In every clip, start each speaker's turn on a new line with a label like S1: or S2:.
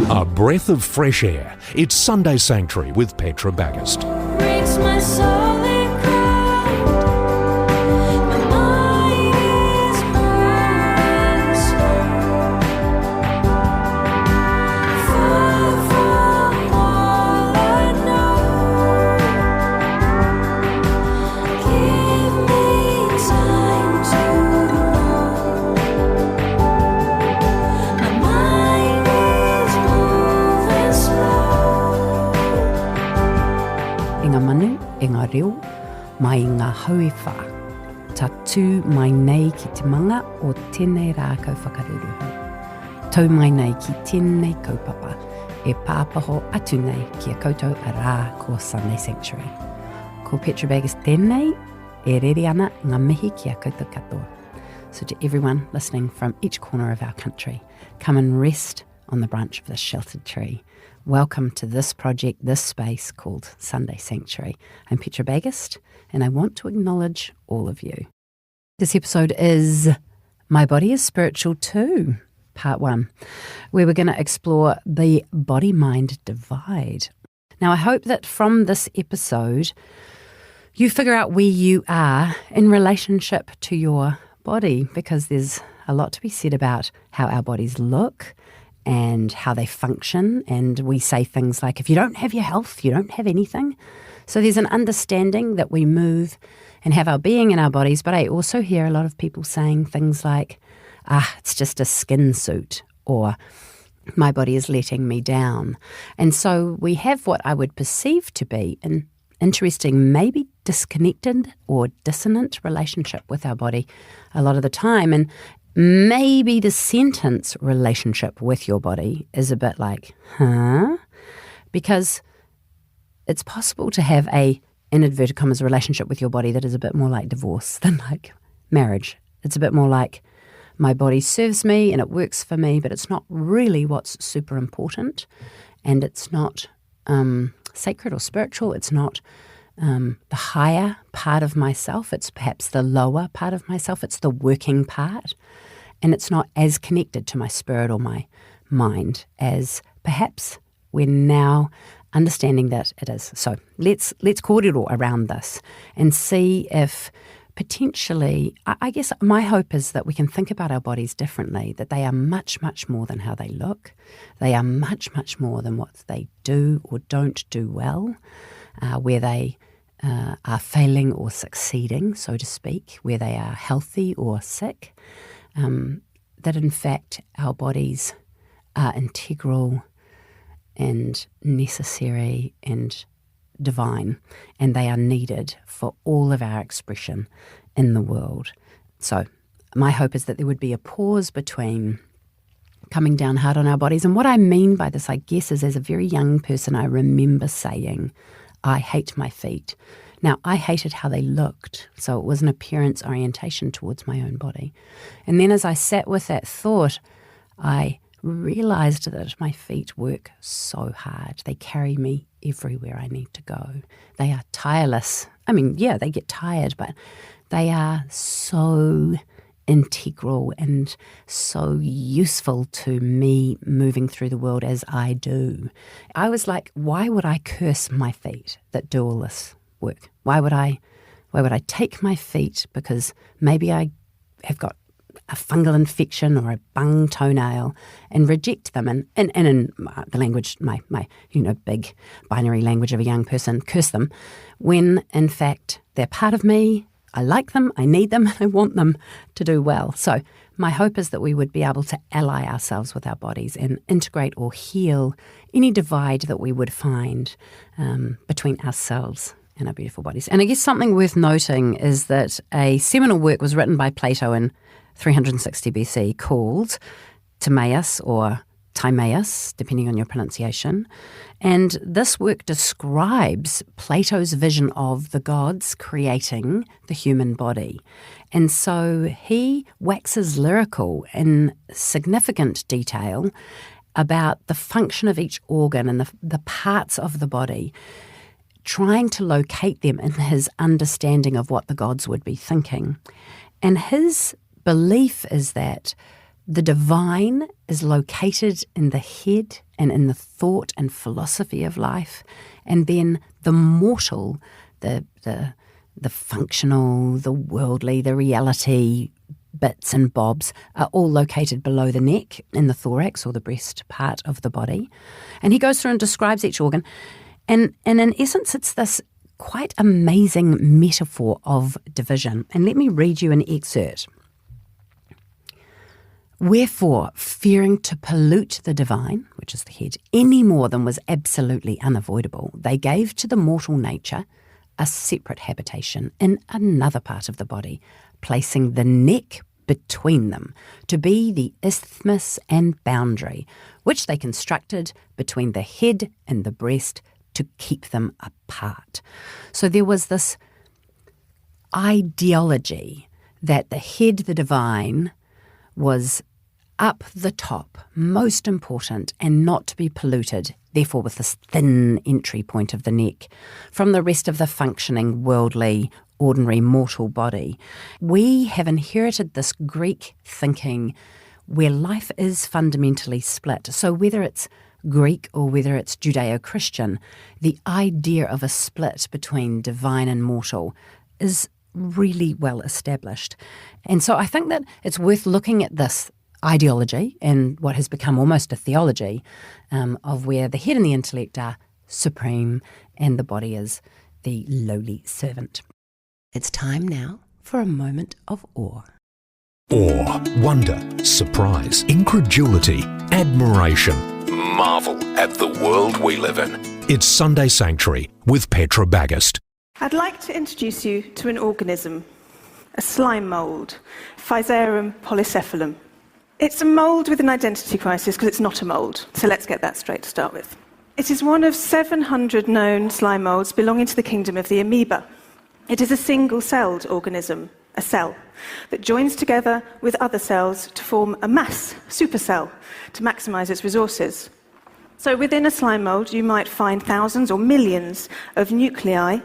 S1: A breath of fresh air. It's Sunday Sanctuary with Petra Bagust.
S2: Breaks my soul in cold. My mind is moving slow. Far from all I know. Give me time to know. My mind is moving slow.
S3: I ngā manu, e ngā reo, mai ngā hauewha. Ta tū mai nei ki te manga o tēnei rā kau whakaruruhu. Tau mai nei ki tēnei kaupapa, e pāpaho atu nei ki a koutou a rā ko Sunday Sanctuary. Ko Petra Bagust tēnei, e rere ana ngā mihi ki a koutou katoa. So to everyone listening from each corner of our country, come and rest on the branch of this sheltered tree. Welcome to this project, this space called Sunday Sanctuary. I'm Petra Bagust, and I want to acknowledge all of you. This episode is My Body is Spiritual Too, Part 1, where we're going to explore the body-mind divide. Now, I hope that from this episode, you figure out where you are in relationship to your body, because there's a lot to be said about how our bodies look and how they function, and we say things like, if you don't have your health, you don't have anything. So there's an understanding that we move and have our being in our bodies, but I also hear a lot of people saying things like, it's just a skin suit, or my body is letting me down. And so we have what I would perceive to be an interesting, maybe disconnected or dissonant relationship with our body a lot of the time. And maybe the sentence relationship with your body is a bit like, because it's possible to have a, in inverted commas, relationship with your body that is a bit more like divorce than like marriage. It's a bit more like my body serves me and it works for me, but it's not really what's super important, and it's not sacred or spiritual. It's not the higher part of myself. It's perhaps the lower part of myself. It's the working part. And it's not as connected to my spirit or my mind as perhaps we're now understanding that it is. So let's kōrero around this and see if potentially, I guess my hope is that we can think about our bodies differently, that they are much, much more than how they look. They are much, much more than what they do or don't do well, where they are failing or succeeding, so to speak, where they are healthy or sick. That in fact our bodies are integral and necessary and divine, and they are needed for all of our expression in the world. So my hope is that there would be a pause between coming down hard on our bodies. And what I mean by this, I guess, is as a very young person, I remember saying, I hate my feet. Now, I hated how they looked, so it was an appearance orientation towards my own body. And then as I sat with that thought, I realised that my feet work so hard. They carry me everywhere I need to go. They are tireless. I mean, yeah, they get tired, but they are so integral and so useful to me moving through the world as I do. I was like, why would I curse my feet that do all this work? Why would I take my feet because maybe I have got a fungal infection or a bung toenail and reject them and in the language, my big binary language of a young person, curse them, when in fact they're part of me, I like them, I need them, I want them to do well. So my hope is that we would be able to ally ourselves with our bodies and integrate or heal any divide that we would find between ourselves and our beautiful bodies. And I guess something worth noting is that a seminal work was written by Plato in 360 BC called Timaeus or Timaeus, depending on your pronunciation. And this work describes Plato's vision of the gods creating the human body. And so he waxes lyrical in significant detail about the function of each organ and the parts of the body, trying to locate them in his understanding of what the gods would be thinking. And his belief is that the divine is located in the head and in the thought and philosophy of life, and then the mortal, the functional, the worldly, the reality bits and bobs are all located below the neck in the thorax or the breast part of the body. And he goes through and describes each organ. And in essence, it's this quite amazing metaphor of division. And let me read you an excerpt. Wherefore, fearing to pollute the divine, which is the head, any more than was absolutely unavoidable, they gave to the mortal nature a separate habitation in another part of the body, placing the neck between them to be the isthmus and boundary, which they constructed between the head and the breast to keep them apart. So there was this ideology that the head, the divine, was up the top, most important, and not to be polluted, therefore with this thin entry point of the neck, from the rest of the functioning, worldly, ordinary mortal body. We have inherited this Greek thinking where life is fundamentally split. So whether it's Greek or whether it's Judeo-Christian, the idea of a split between divine and mortal is really well established. And so I think that it's worth looking at this ideology and what has become almost a theology of where the head and the intellect are supreme and the body is the lowly servant. It's time now for a moment of awe.
S1: Awe, wonder, surprise, incredulity, admiration, marvel at the world we live in. It's Sunday Sanctuary with Petra Bagust.
S4: I'd like to introduce you to an organism, a slime mould, Physarum polycephalum. It's a mould with an identity crisis because it's not a mould, so let's get that straight to start with. It is one of 700 known slime moulds belonging to the kingdom of the amoeba. It is a single-celled organism, a cell, that joins together with other cells to form a mass supercell to maximise its resources. So within a slime mould, you might find thousands or millions of nuclei,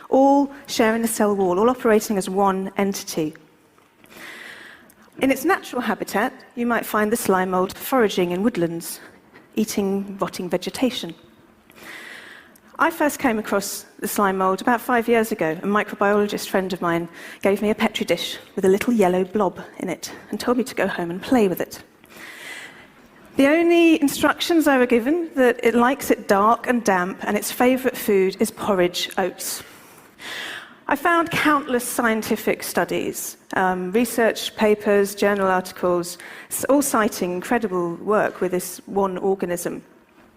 S4: all sharing a cell wall, all operating as one entity. In its natural habitat, you might find the slime mould foraging in woodlands, eating rotting vegetation. I first came across the slime mould about 5 years ago. A microbiologist friend of mine gave me a Petri dish with a little yellow blob in it and told me to go home and play with it. The only instructions I were given that it likes it dark and damp and its favourite food is porridge oats. I found countless scientific studies, research papers, journal articles, all citing incredible work with this one organism.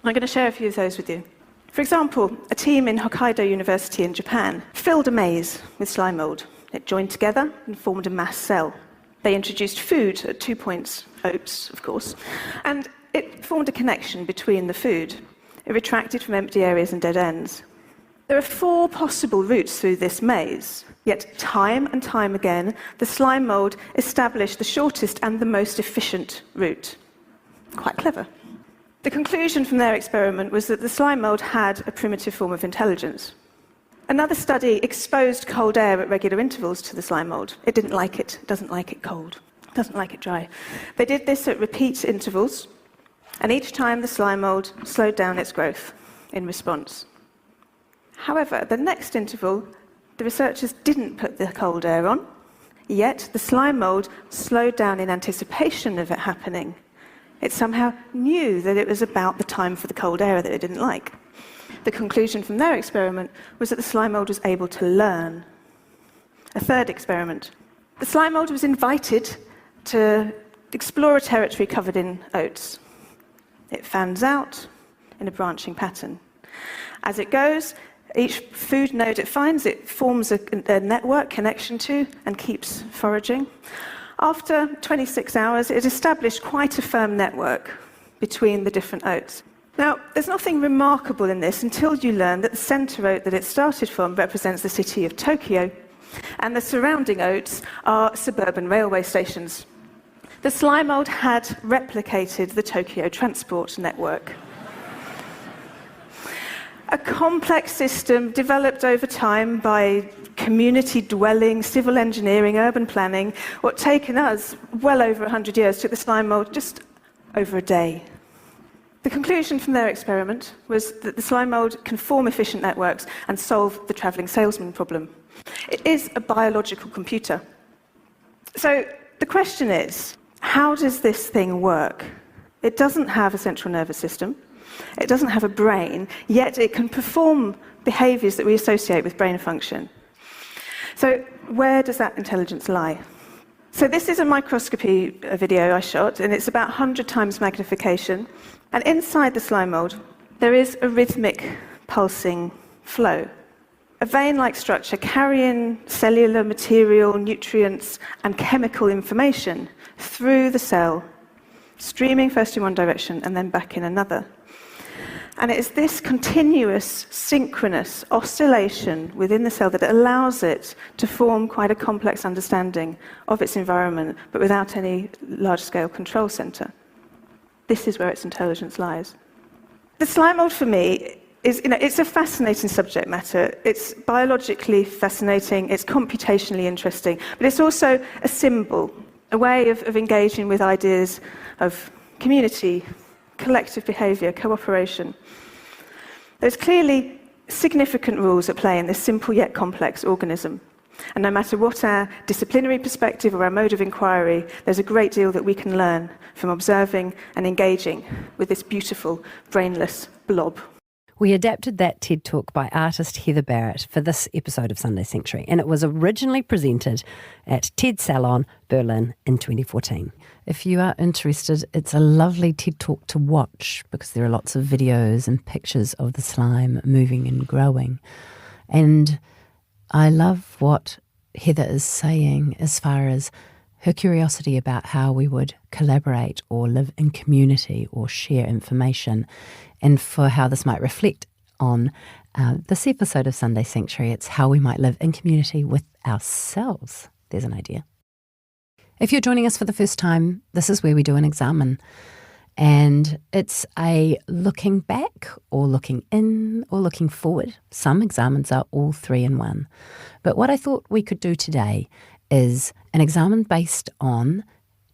S4: I'm going to share a few of those with you. For example, a team in Hokkaido University in Japan filled a maze with slime mould. It joined together and formed a mass cell. They introduced food at 2 points, oats, of course, and it formed a connection between the food. It retracted from empty areas and dead ends. There are 4 possible routes through this maze, yet time and time again, the slime mould established the shortest and the most efficient route. Quite clever. The conclusion from their experiment was that the slime mould had a primitive form of intelligence. Another study exposed cold air at regular intervals to the slime mould. It didn't like it, doesn't like it cold, doesn't like it dry. They did this at repeat intervals, and each time the slime mould slowed down its growth in response. However, the next interval, the researchers didn't put the cold air on, yet the slime mould slowed down in anticipation of it happening. It somehow knew that it was about the time for the cold air that it didn't like. The conclusion from their experiment was that the slime mould was able to learn. A third experiment. The slime mould was invited to explore a territory covered in oats. It fans out in a branching pattern. As it goes, each food node it finds, it forms a network connection to and keeps foraging. After 26 hours, it established quite a firm network between the different oats. Now, there's nothing remarkable in this until you learn that the center oat that it started from represents the city of Tokyo, and the surrounding oats are suburban railway stations. The slime mould had replicated the Tokyo transport network. a complex system developed over time by community dwelling, civil engineering, urban planning. What taken us well over 100 years took the slime mould just over a day. The conclusion from their experiment was that the slime mould can form efficient networks and solve the travelling salesman problem. It is a biological computer. So the question is, how does this thing work? It doesn't have a central nervous system. It doesn't have a brain, yet it can perform behaviours that we associate with brain function. So where does that intelligence lie? So this is a microscopy video I shot, and it's about 100 times magnification. And inside the slime mould, there is a rhythmic pulsing flow, a vein-like structure carrying cellular material, nutrients, and chemical information through the cell, streaming first in one direction and then back in another. And it is this continuous, synchronous oscillation within the cell that allows it to form quite a complex understanding of its environment, but without any large-scale control centre. This is where its intelligence lies. The slime mould, for me, is, it's a fascinating subject matter. It's biologically fascinating, it's computationally interesting, but it's also a symbol, a way of engaging with ideas of community, collective behaviour, cooperation. There's clearly significant rules at play in this simple yet complex organism. And no matter what our disciplinary perspective or our mode of inquiry, there's a great deal that we can learn from observing and engaging with this beautiful, brainless blob.
S3: We adapted that TED Talk by artist Heather Barrett for this episode of Sunday Sanctuary, and it was originally presented at TED Salon, Berlin in 2014. If you are interested, it's a lovely TED Talk to watch because there are lots of videos and pictures of the slime moving and growing. And I love what Heather is saying as far as her curiosity about how we would collaborate or live in community or share information, and for how this might reflect on this episode of Sunday Sanctuary. It's how we might live in community with ourselves. There's an idea. If you're joining us for the first time, this is where we do an examen. And it's a looking back or looking in or looking forward. Some examens are all three in one. But what I thought we could do today is an examen based on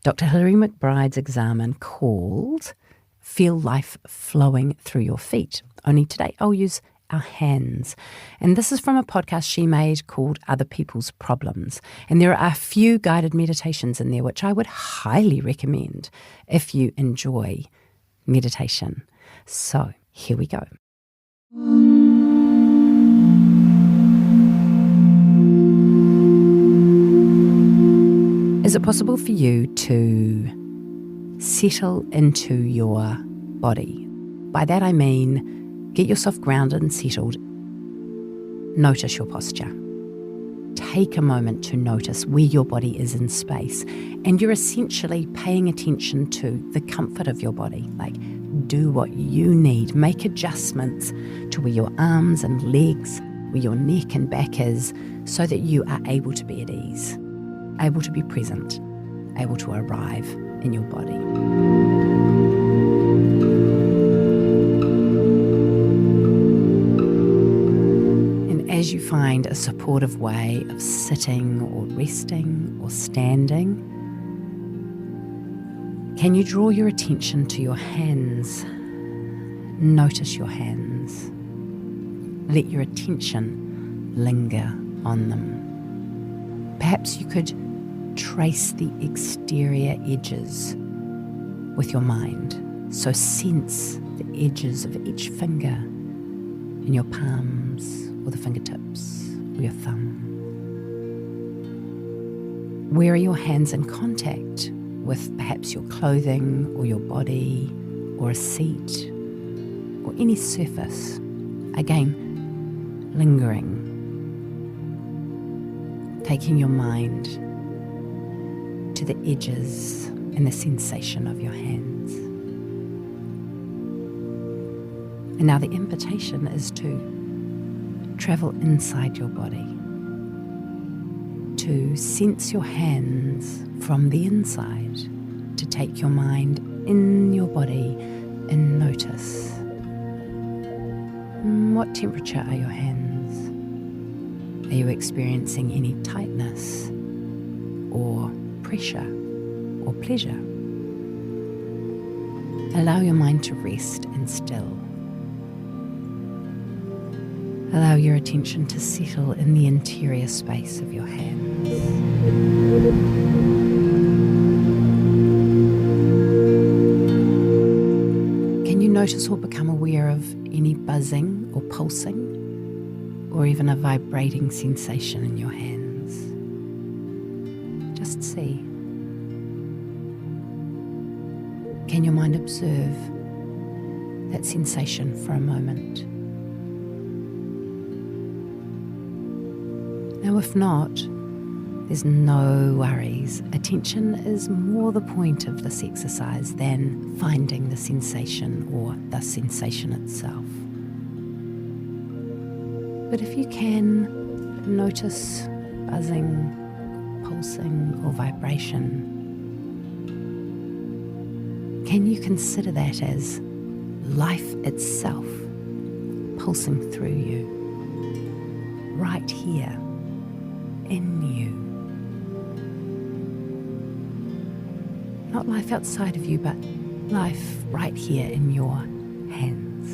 S3: Dr. Hilary McBride's examen called Feel Life Flowing Through Your Feet. Only today I'll use our hands. And this is from a podcast she made called Other People's Problems. And there are a few guided meditations in there, which I would highly recommend if you enjoy meditation. So here we go. Is it possible for you to settle into your body? By that I mean, get yourself grounded and settled. Notice your posture. Take a moment to notice where your body is in space. And you're essentially paying attention to the comfort of your body. Like, do what you need. Make adjustments to where your arms and legs, where your neck and back is, so that you are able to be at ease, able to be present, able to arrive in your body. As you find a supportive way of sitting or resting or standing, can you draw your attention to your hands? Notice your hands. Let your attention linger on them. Perhaps you could trace the exterior edges with your mind. So sense the edges of each finger in your palms, or the fingertips, or your thumb. Where are your hands in contact with perhaps your clothing or your body or a seat or any surface? Again, lingering, taking your mind to the edges and the sensation of your hands. And now the invitation is to travel inside your body, to sense your hands from the inside, to take your mind in your body and notice what What temperature are your hands? Are you experiencing any tightness or pressure or pleasure? Allow your mind to rest and still. Allow your attention to settle in the interior space of your hands. Can you notice or become aware of any buzzing or pulsing, or even a vibrating sensation in your hands? Just see. Can your mind observe that sensation for a moment? Now, if not, there's no worries. Attention is more the point of this exercise than finding the sensation or the sensation itself. But if you can notice buzzing, pulsing, or vibration, can you consider that as life itself pulsing through you, right here in you? Not life outside of you, but life right here in your hands.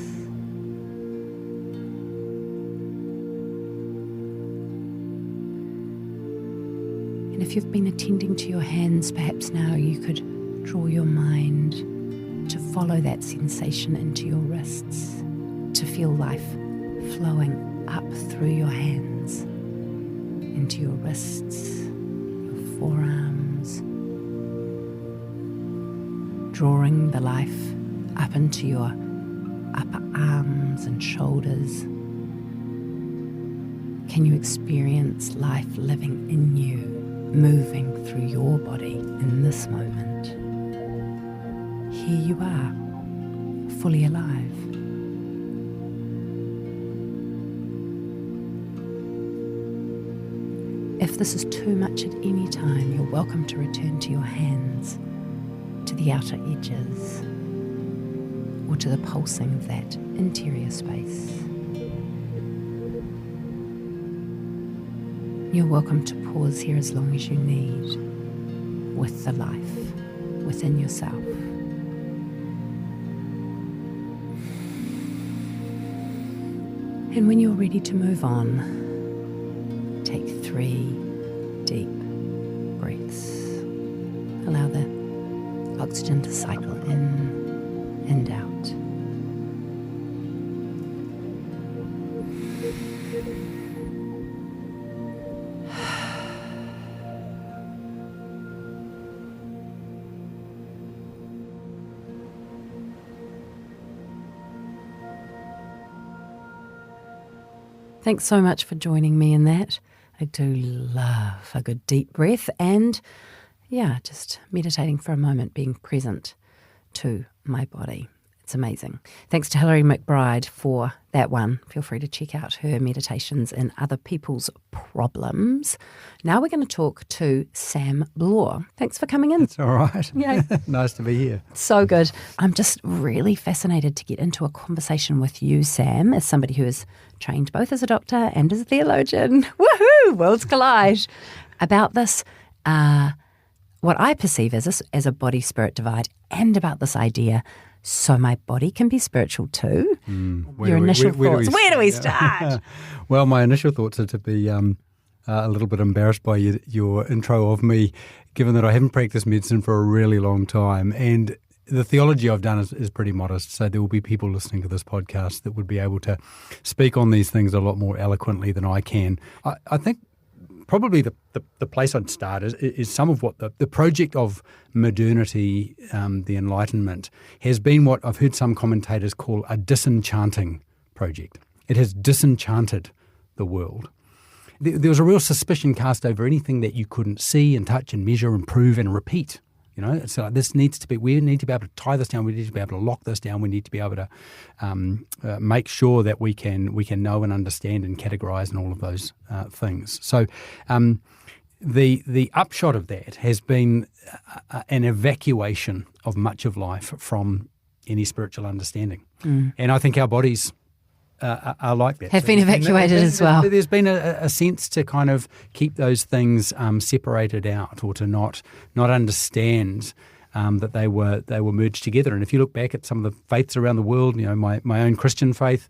S3: And if you've been attending to your hands, perhaps now you could draw your mind to follow that sensation into your wrists, to feel life flowing up through your hands, into your wrists, your forearms, drawing the life up into your upper arms and shoulders. Can you experience life living in you, moving through your body in this moment? Here you are, fully alive. If this is too much at any time, you're welcome to return to your hands, to the outer edges, or to the pulsing of that interior space. You're welcome to pause here as long as you need, with the life within yourself. And when you're ready to move on, take 3 deep breaths. Allow the oxygen to cycle in and out. Thanks so much for joining me in that. I do love a good deep breath and, just meditating for a moment, being present to my body. It's amazing. Thanks to Hilary McBride for that one. Feel free to check out her meditations in Other People's Problems. Now we're going to talk to Sam Bloore. Thanks for coming in.
S5: It's all right.
S3: Yeah.
S5: Nice to be here.
S3: So good. I'm just really fascinated to get into a conversation with you, Sam, as somebody who is trained both as a doctor and as a theologian. Woohoo! Worlds collide. About this, what I perceive as a body-spirit divide, and about this idea, so my body can be spiritual too. Your initial thoughts. Where do we start?
S5: Well, my initial thoughts are to be a little bit embarrassed by your intro of me, given that I haven't practiced medicine for a really long time. And the theology I've done is pretty modest, so there will be people listening to this podcast that would be able to speak on these things a lot more eloquently than I can. I think probably the place I'd start is some of what the project of modernity, the Enlightenment, has been what I've heard some commentators call a disenchanting project. It has disenchanted the world. There was a real suspicion cast over anything that you couldn't see and touch and measure and prove and repeat. You know, so we need to be able to tie this down. We need to be able to lock this down. We need to be able to make sure that we can know and understand and categorize and all of those things. So the upshot of that has been an evacuation of much of life from any spiritual understanding. And I think our bodies are like that.
S3: Have been evacuated as well.
S5: There's been a sense to kind of keep those things separated out, or to not understand that they were merged together. And if you look back at some of the faiths around the world, my own Christian faith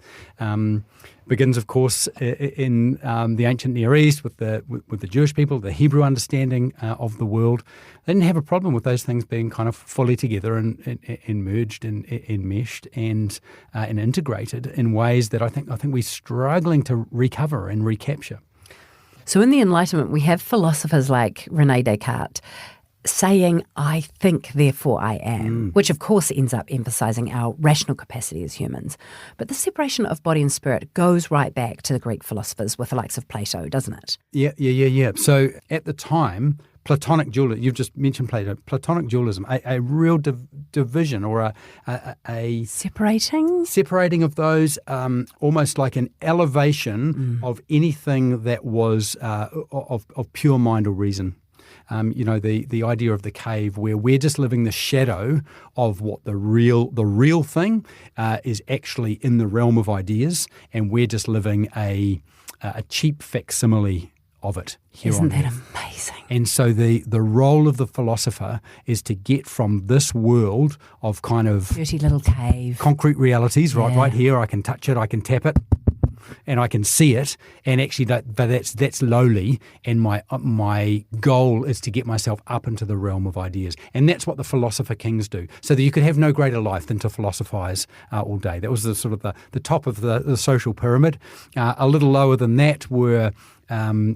S5: begins, of course, in the ancient Near East with the Jewish people, the Hebrew understanding of the world. They didn't have a problem with those things being kind of fully together and merged and enmeshed and integrated in ways that I think we're struggling to recover and recapture.
S3: So in the Enlightenment, we have philosophers like René Descartes saying, I think, therefore I am, which of course ends up emphasising our rational capacity as humans. But the separation of body and spirit goes right back to the Greek philosophers with the likes of Plato, doesn't it?
S5: Yeah. So at the time, Platonic dualism, you've just mentioned Plato, Platonic dualism, a real division or a separating of those, almost like an elevation of anything that was of pure mind or reason. The idea of the cave, where we're just living the shadow of what the real thing is actually in the realm of ideas, and we're just living a cheap facsimile of it here
S3: Isn't
S5: on
S3: that
S5: earth.
S3: amazing?
S5: And so the role of the philosopher is to get from this world of kind of
S3: Dirty little cave.
S5: concrete realities,
S3: Yeah.
S5: right here, I can touch it, I can tap it, and I can see it, and actually that's lowly, and my goal is to get myself up into the realm of ideas. And that's what the philosopher kings do. So that you could have no greater life than to philosophize all day. That was the sort of the top of the social pyramid. A little lower than that were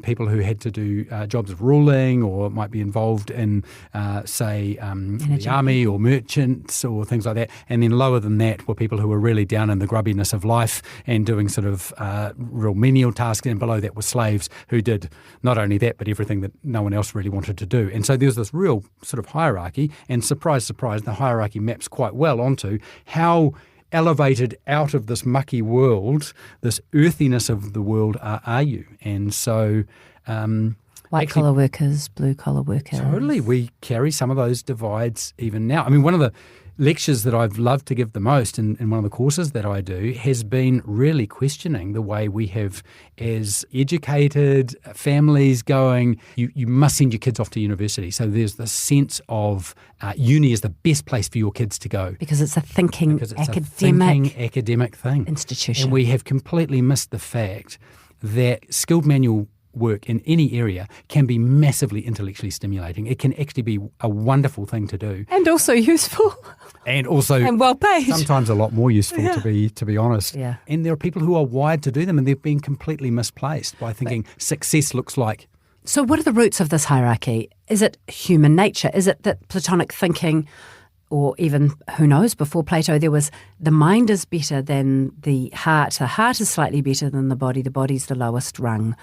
S5: people who had to do jobs of ruling, or might be involved in, the army or merchants or things like that. And then lower than that were people who were really down in the grubbiness of life and doing sort of real menial tasks. And below that were slaves who did not only that, but everything that no one else really wanted to do. And so there was this real sort of hierarchy. And surprise, surprise, the hierarchy maps quite well onto how elevated out of this mucky world, this earthiness of the world are you? And so
S3: White-collar workers, blue-collar workers.
S5: Totally. We carry some of those divides even now. I mean, one of the lectures that I've loved to give the most in one of the courses that I do has been really questioning the way we have, as educated families, going, you must send your kids off to university. So there's this sense of uni is the best place for your kids to go.
S3: Because it's a thinking,
S5: academic thing.
S3: institution.
S5: And we have completely missed the fact that skilled manual work in any area can be massively intellectually stimulating. It can actually be a wonderful thing to do.
S3: And also useful.
S5: And also
S3: And well paid.
S5: sometimes a lot more useful, to be honest.
S3: Yeah.
S5: And there are people who are wired to do them, and they've been completely misplaced by thinking success looks like.
S3: So what are the roots of this hierarchy? Is it human nature? Is it that Platonic thinking, or even, who knows, before Plato there was the mind is better than the heart is slightly better than the body's the lowest rung,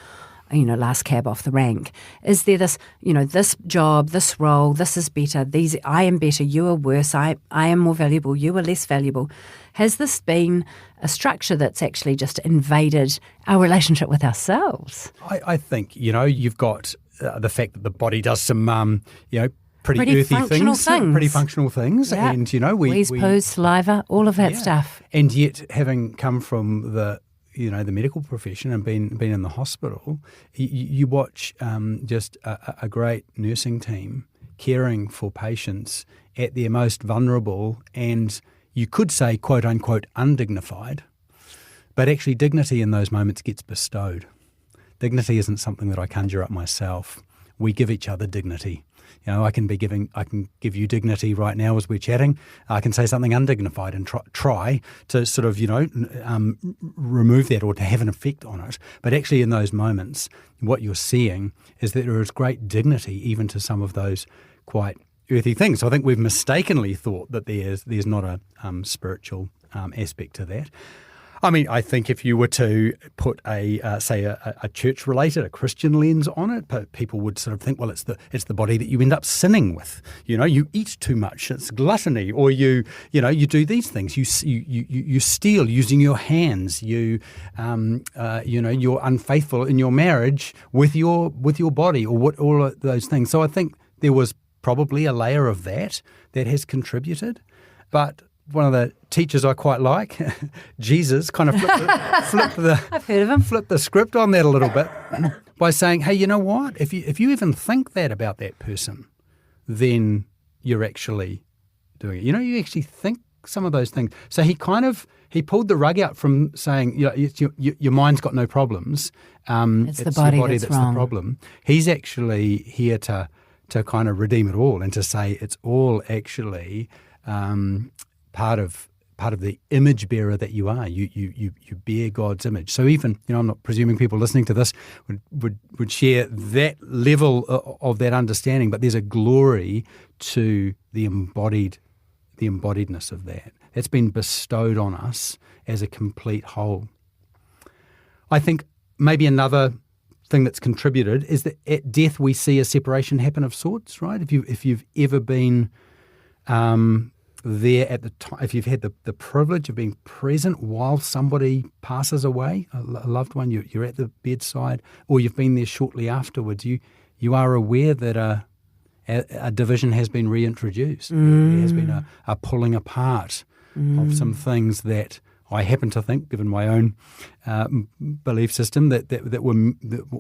S3: last cab off the rank. Is there this, this job, this role, this is better, I am better, you are worse, I am more valuable, you are less valuable? Has this been a structure that's actually just invaded our relationship with ourselves?
S5: I think, you've got the fact that the body does some, pretty earthy things. Pretty functional things.
S3: Yeah.
S5: And,
S3: Wheeze, poos, saliva, all of that stuff.
S5: And yet, having come from the medical profession and been in the hospital, you watch just a great nursing team caring for patients at their most vulnerable and, you could say, quote unquote, undignified. But actually dignity in those moments gets bestowed. Dignity isn't something that I conjure up myself. We give each other dignity. I can give you dignity right now as we're chatting. I can say something undignified and try to sort of, remove that or to have an effect on it. But actually in those moments, what you're seeing is that there is great dignity even to some of those quite earthy things. So I think we've mistakenly thought that there's not a spiritual aspect to that. I mean, I think if you were to put a church-related, a Christian lens on it, people would sort of think, well, it's the body that you end up sinning with. You eat too much, it's gluttony, or you do these things. You steal using your hands. You're unfaithful in your marriage with your body, or all of those things. So I think there was probably a layer of that has contributed, but one of the teachers I quite like, Jesus, kind of
S3: I've heard of him.
S5: flipped the script on that a little bit by saying, hey, you know what? If you even think that about that person, then you're actually doing it. You actually think some of those things. So he pulled the rug out from saying, your mind's got no problems.
S3: It's the body that's wrong.
S5: the problem. He's actually here to kind of redeem it all and to say it's all actually part of the image bearer that you are. You bear God's image. So even, I'm not presuming people listening to this would share that level of that understanding, but there's a glory to the embodiedness of that. It's been bestowed on us as a complete whole. I think maybe another thing that's contributed is that at death we see a separation happen of sorts, right? If you've ever been there at the time, if you've had the privilege of being present while somebody passes away, a loved one, you're at the bedside, or you've been there shortly afterwards, you are aware that a division has been reintroduced. There has been a pulling apart of some things that I happen to think, given my own belief system, that were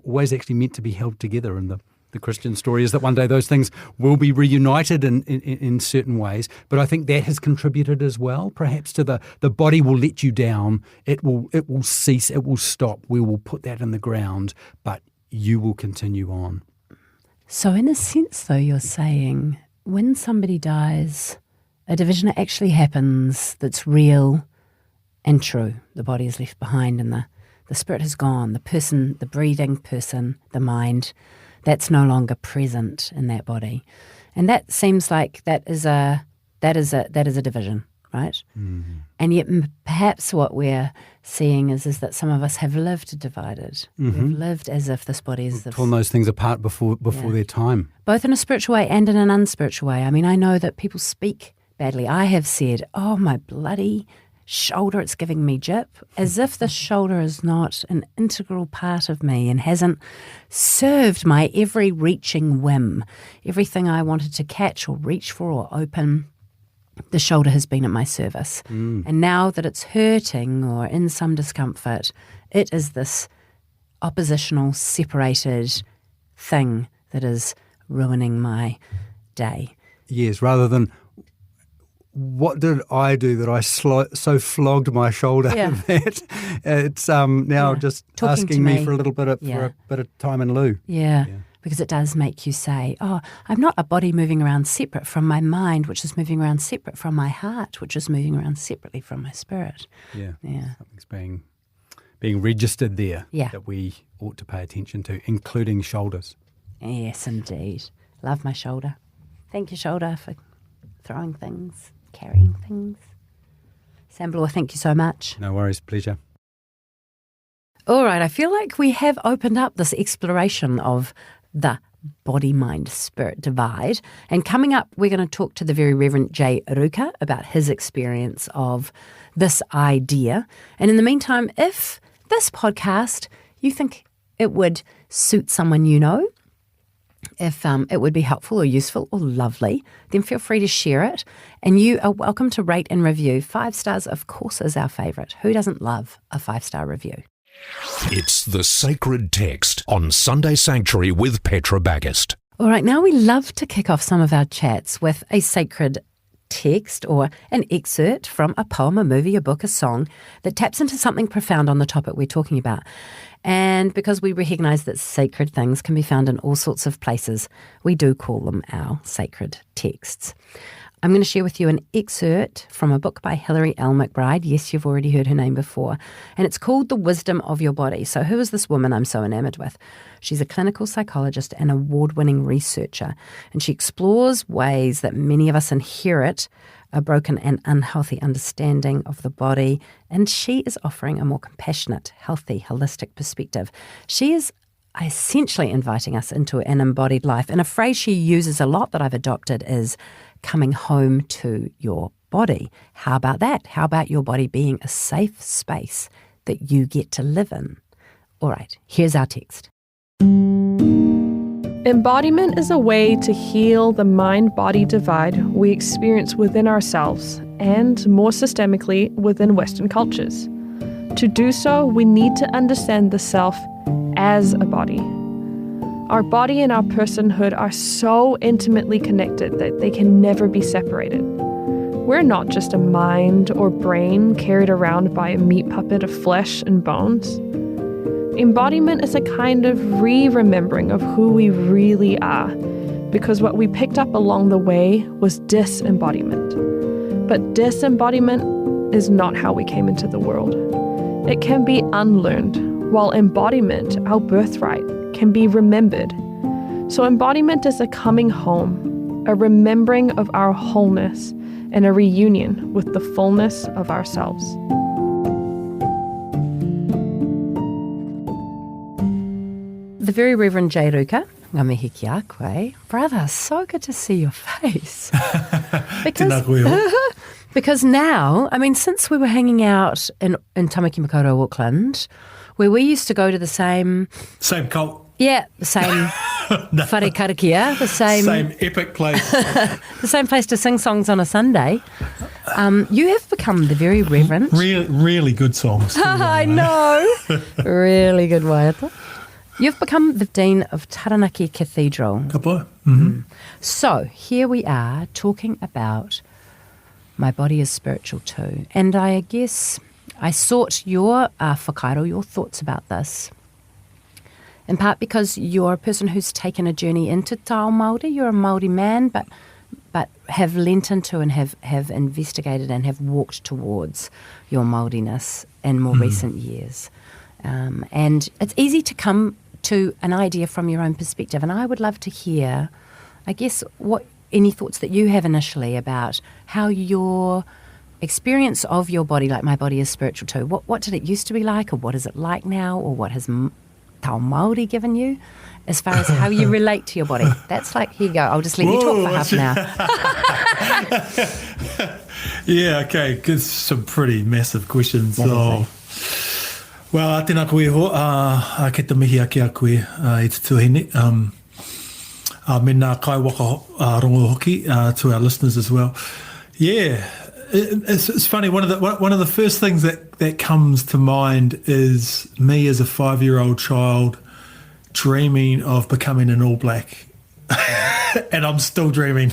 S5: always actually meant to be held together. And the Christian story is that one day those things will be reunited in certain ways. But I think that has contributed as well, perhaps to the body will let you down. It will cease. It will stop. We will put that in the ground, but you will continue on.
S3: So in a sense, though, you're saying when somebody dies, a division actually happens that's real and true. The body is left behind and the spirit has gone. The person, the breathing person, the mind, that's no longer present in that body. And that seems like that is a division, right? Mm-hmm. And yet perhaps what we're seeing is that some of us have lived divided. Mm-hmm. We've lived as if this body is
S5: torn those things apart before their time.
S3: Both in a spiritual way and in an unspiritual way. I mean, I know that people speak badly. I have said, oh, my bloody shoulder, it's giving me jip, as if the shoulder is not an integral part of me and hasn't served my every reaching whim. Everything I wanted to catch or reach for or open, the shoulder has been at my service. And now that it's hurting or in some discomfort, it is this oppositional, separated thing that is ruining my day.
S5: Yes, rather than what did I do that I so flogged my shoulder that it's now just
S3: Talking
S5: asking me for a little bit of time in lieu.
S3: Yeah. Because it does make you say, oh, I'm not a body moving around separate from my mind, which is moving around separate from my heart, which is moving around separately from my spirit. Yeah.
S5: Something's being registered there
S3: Yeah.
S5: that we ought to pay attention to, including shoulders.
S3: Yes, indeed. Love my shoulder. Thank you, shoulder, for throwing things, carrying things. Sam Bloore, thank you so much.
S5: No worries, pleasure.
S3: All right, I feel like we have opened up this exploration of the body-mind-spirit divide. And coming up, we're going to talk to the very Reverend J. Ruka about his experience of this idea. And in the meantime, if this podcast, you think it would suit someone you know, if it would be helpful or useful or lovely, then feel free to share it. And you are welcome to rate and review. 5 stars, of course, is our favourite. Who doesn't love a 5-star review?
S1: It's the Sacred Text on Sunday Sanctuary with Petra Bagust.
S3: All right, now we love to kick off some of our chats with a sacred text or an excerpt from a poem, a movie, a book, a song that taps into something profound on the topic we're talking about. And because we recognise that sacred things can be found in all sorts of places, we do call them our sacred texts. I'm going to share with you an excerpt from a book by Hilary L. McBride. Yes, you've already heard her name before. And it's called The Wisdom of Your Body. So who is this woman I'm so enamoured with? She's a clinical psychologist and award-winning researcher. And she explores ways that many of us inherit a broken and unhealthy understanding of the body. And she is offering a more compassionate, healthy, holistic perspective. She is essentially inviting us into an embodied life. And a phrase she uses a lot that I've adopted is coming home to your body. How about that? How about your body being a safe space that you get to live in? All right, here's our text.
S6: Embodiment is a way to heal the mind-body divide we experience within ourselves and more systemically within Western cultures. To do so, we need to understand the self as a body. Our body and our personhood are so intimately connected that they can never be separated. We're not just a mind or brain carried around by a meat puppet of flesh and bones. Embodiment is a kind of re-remembering of who we really are, because what we picked up along the way was disembodiment. But disembodiment is not how we came into the world. It can be unlearned, while embodiment, our birthright, can be remembered. So embodiment is a coming home, a remembering of our wholeness, and a reunion with the fullness of ourselves.
S3: The very Reverend J. Ruka, ngā mihi ki a koe. Brother, so good to see your face.
S7: Tēnā koe ho.
S3: Because now, I mean, since we were hanging out in Tamaki Makaurau, Auckland, where we used to go to the same...
S7: Same cult.
S3: Yeah, the same whare karakia, the same
S7: epic place.
S3: the same place to sing songs on a Sunday. You have become the very Reverend...
S7: Really good songs.
S3: I know. Really good waiata. You've become the Dean of Taranaki Cathedral.
S7: Ka pai. Mm-hmm.
S3: So, here we are talking about my body is spiritual too. And I guess I sought your whakaaro, your thoughts about this, in part because you're a person who's taken a journey into Tao Māori. You're a Māori man, but have lent into and have investigated and have walked towards your Māoriness in more recent years. And it's easy to come to an idea from your own perspective. And I would love to hear, I guess, any thoughts that you have initially about how your experience of your body, like my body is spiritual too, what did it used to be like, or what is it like now, or what has Tao Māori given you as far as how you relate to your body? That's like, here you go, I'll just let you talk for half an hour.
S7: Yeah, okay, good, some pretty massive questions.
S3: Definitely.
S7: Well, tēnā koe ho, ke te mihi ake a koe i te tuahine. Me nā kai waka rongo hoki to our listeners as well. Yeah, it's funny. One of the first things that comes to mind is me as a 5-year-old child dreaming of becoming an All Black, and I'm still dreaming.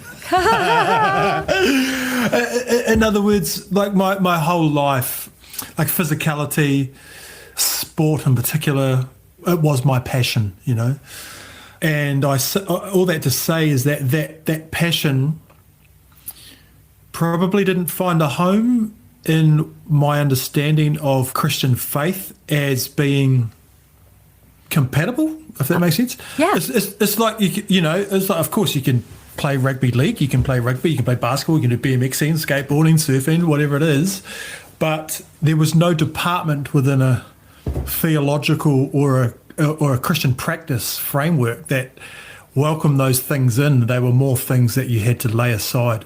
S7: In other words, like my whole life, like physicality, sport in particular, it was my passion, you know. And all that to say is that passion probably didn't find a home in my understanding of Christian faith as being compatible, if that makes sense.
S3: Yeah.
S7: It's like, you know, it's like, of course you can play rugby league, you can play rugby, you can play basketball, you can do BMXing, skateboarding, surfing, whatever it is. But there was no department within a theological or a Christian practice framework that welcomed those things in. They were more things that you had to lay aside.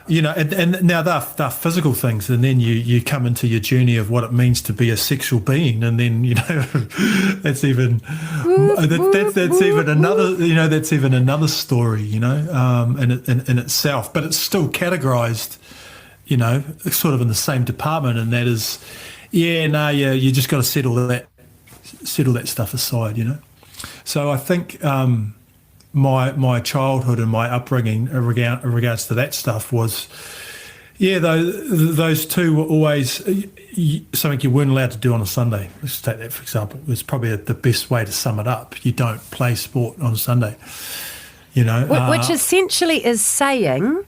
S7: You know, and now they're physical things, and then you come into your journey of what it means to be a sexual being, and then, you know, that's even another story, you know, in itself. But it's still categorized, you know, sort of in the same department, and that is, you just got to settle that stuff aside, you know. So I think my childhood and my upbringing in regards to that stuff was, those two were always something you weren't allowed to do on a Sunday. Let's take that for example. It was probably the best way to sum it up. You don't play sport on a Sunday, you know.
S3: Which essentially is saying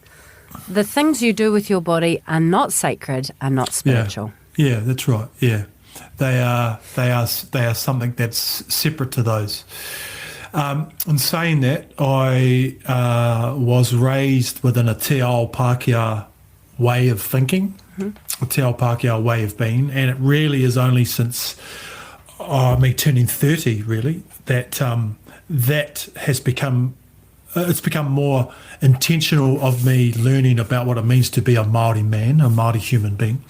S3: the things you do with your body are not sacred, are not spiritual.
S7: Yeah, that's right. Yeah. They are something that's separate to those. In saying that, I was raised within a Te Ao Pākehā way of thinking, a Te Ao Pākehā way of being, and it really is only since me turning 30, really, that that has become. It's become more intentional of me learning about what it means to be a Māori man, a Māori human being.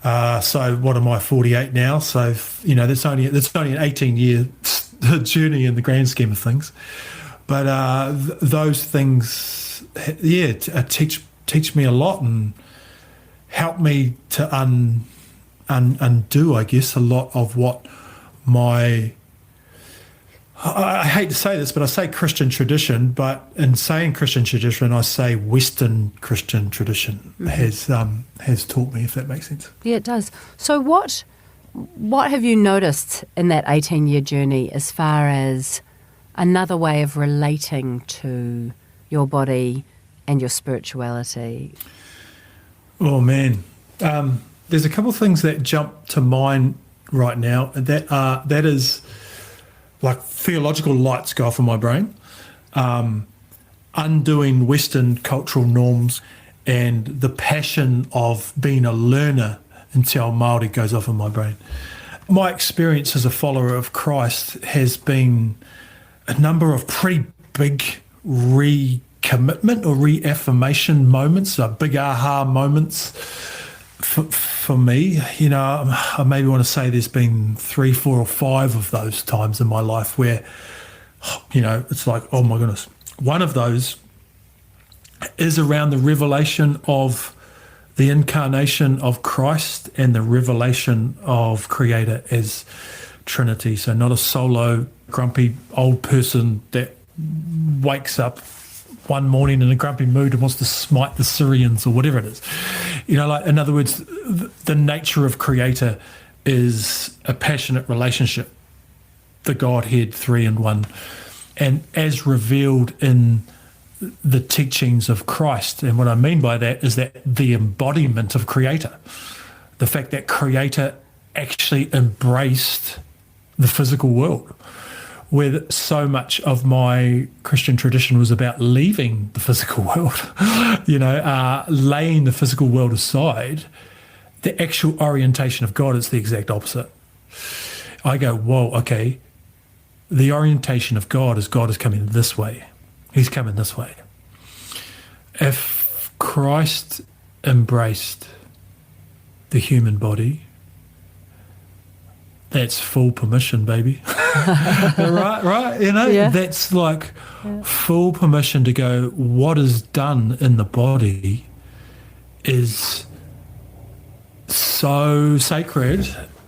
S7: So what am I, 48 now? So, you know, that's only an 18-year journey in the grand scheme of things. But those things, teach me a lot. And helped me to undo, I guess, a lot of what I hate to say this, but I say Christian tradition, but in saying Christian tradition, I say Western Christian tradition has taught me, if that makes sense.
S3: Yeah, it does. So what have you noticed in that 18-year journey as far as another way of relating to your body and your spirituality?
S7: Oh, man. There's a couple of things that jump to mind right now. That is like theological lights go off in my brain. Undoing Western cultural norms and the passion of being a learner in Te Ao Māori goes off in my brain. My experience as a follower of Christ has been a number of pretty big recommitment or reaffirmation moments, big aha moments for me. You know, I maybe want to say there's been 3, 4 or 5 of those times in my life where, you know, it's like, oh my goodness. One of those is around the revelation of the incarnation of Christ and the revelation of Creator as Trinity. So not a solo, grumpy old person that wakes up one morning in a grumpy mood and wants to smite the Syrians or whatever it is. You know, like, in other words, the nature of Creator is a passionate relationship, the Godhead, 3 in 1, and as revealed in the teachings of Christ. And what I mean by that is that the embodiment of Creator, the fact that Creator actually embraced the physical world, where so much of my Christian tradition was about leaving the physical world, you know, laying the physical world aside. The actual orientation of God is the exact opposite. I go, whoa, okay, the orientation of God is coming this way. He's coming this way. If Christ embraced the human body, that's full permission, baby. right, you know,
S3: Yeah.
S7: That's like full permission to go, what is done in the body is so sacred,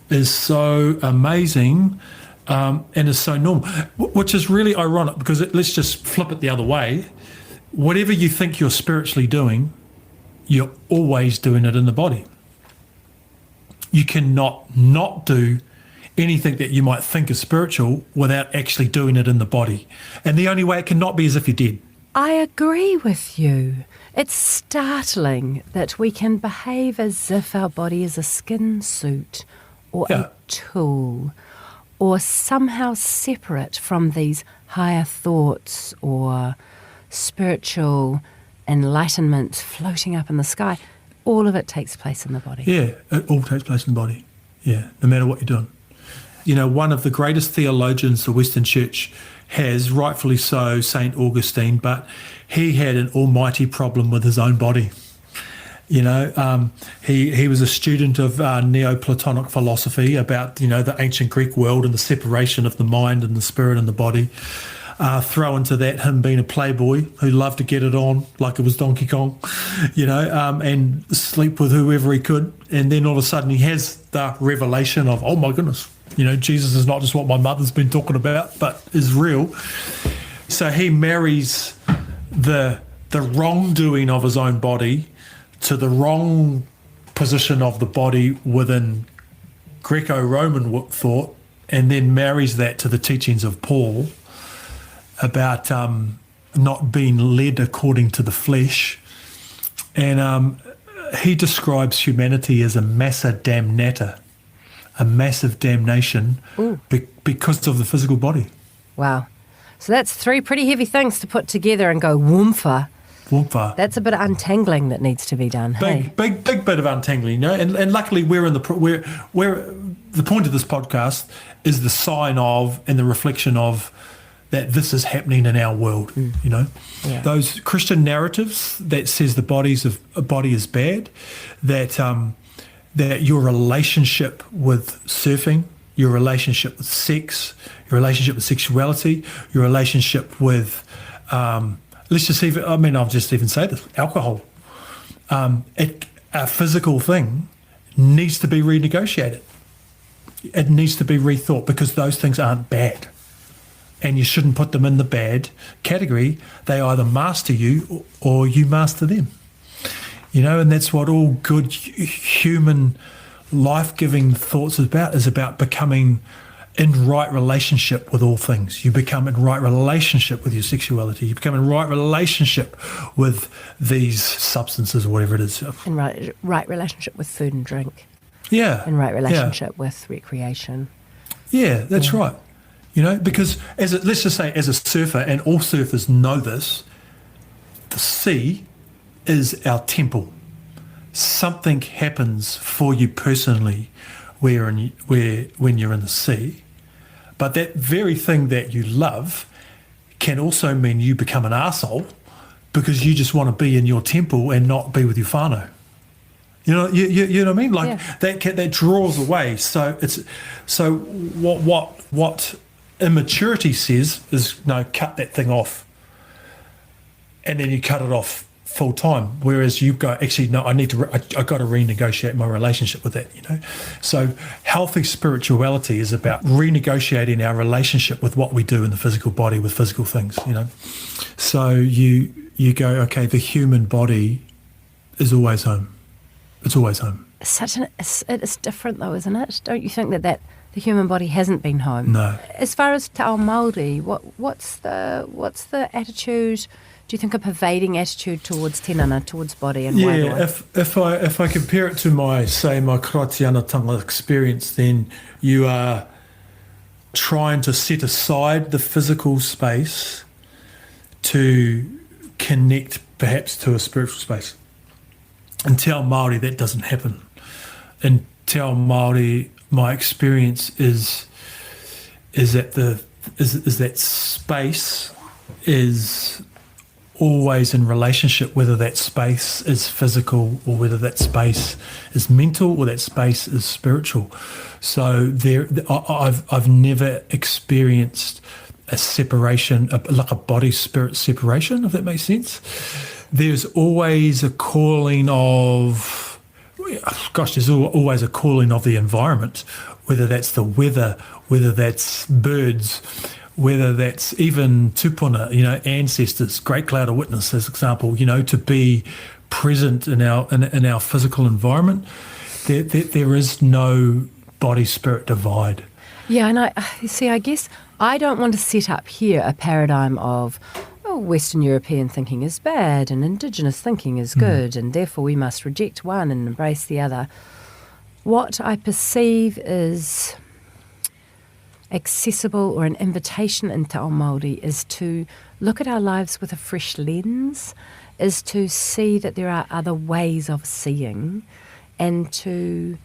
S7: is so amazing, and is so normal, which is really ironic because let's just flip it the other way. Whatever you think you're spiritually doing, you're always doing it in the body. You cannot not do anything that you might think is spiritual without actually doing it in the body. And the only way it cannot be is if you did.
S3: I agree with you. It's startling that we can behave as if our body is a skin suit or a tool or somehow separate from these higher thoughts or spiritual enlightenment floating up in the sky. All of it takes place in the body.
S7: Yeah, it all takes place in the body. Yeah, no matter what you're doing. You know, one of the greatest theologians the Western Church has, rightfully so, St. Augustine, but he had an almighty problem with his own body. You know, he was a student of Neoplatonic philosophy about, you know, the ancient Greek world and the separation of the mind and the spirit and the body. Throw into that him being a playboy who loved to get it on like it was Donkey Kong, you know, and sleep with whoever he could. And then all of a sudden he has the revelation of, oh my goodness, you know, Jesus is not just what my mother's been talking about, but is real. So he marries the wrongdoing of his own body to the wrong position of the body within Greco-Roman thought, and then marries that to the teachings of Paul about not being led according to the flesh. And he describes humanity as a massa damnata, a massive damnation because of the physical body.
S3: Wow. So that's 3 pretty heavy things to put together and go woomfa.
S7: Woomfa.
S3: That's a bit of untangling that needs to be done. Hey?
S7: Big bit of untangling, you know. And luckily we're in the the point of this podcast is the sign of and the reflection of that this is happening in our world, you know.
S3: Yeah.
S7: Those Christian narratives that says a body is bad, that your relationship with surfing, your relationship with sex, your relationship with sexuality, your relationship with, I'll just even say this, alcohol. a physical thing needs to be renegotiated. It needs to be rethought because those things aren't bad. And you shouldn't put them in the bad category. They either master you or you master them. You know, and that's what all good human life-giving thoughts is about becoming in right relationship with all things. You become in right relationship with your sexuality. You become in right relationship with these substances or whatever it is.
S3: In right relationship with food and drink.
S7: Yeah.
S3: In right relationship with recreation.
S7: Yeah, that's right. You know, because let's just say as a surfer, and all surfers know this, the sea is our temple. Something happens for you personally when you're in the sea, but that very thing that you love can also mean you become an arsehole because you just want to be in your temple and not be with your whānau. You know what I mean? Like that draws away. So what immaturity says is no, cut that thing off, and then you cut it off full time. Whereas you go, actually, no, I got to renegotiate my relationship with that. You know, so healthy spirituality is about renegotiating our relationship with what we do in the physical body with physical things. You know, so you go, okay, the human body is always home. It's always home.
S3: It is different though, isn't it? Don't you think that the human body hasn't been home?
S7: No.
S3: As far as Te Ao Māori, what's the attitude? Do you think a pervading attitude towards tinana, towards body and wairoa?
S7: If I compare it to my Karaitianatanga experience, then you are trying to set aside the physical space to connect perhaps to a spiritual space. In Te Ao Māori, that doesn't happen. In Te Ao Māori, my experience is that that space is always in relationship, whether that space is physical or whether that space is mental or that space is spiritual. So I've never experienced a separation, like a body-spirit separation, if that makes sense. There's always a calling of, there's always a calling of the environment, whether that's the weather, whether that's birds, whether that's even tupuna, you know, ancestors, great cloud of witness, as example, you know, to be present in our physical environment. There is no body-spirit divide.
S3: Yeah, and I guess I don't want to set up here a paradigm of Western European thinking is bad and Indigenous thinking is good, and therefore we must reject one and embrace the other. What I perceive is accessible, or an invitation in Te Ao Māori, is to look at our lives with a fresh lens, is to see that there are other ways of seeing, and to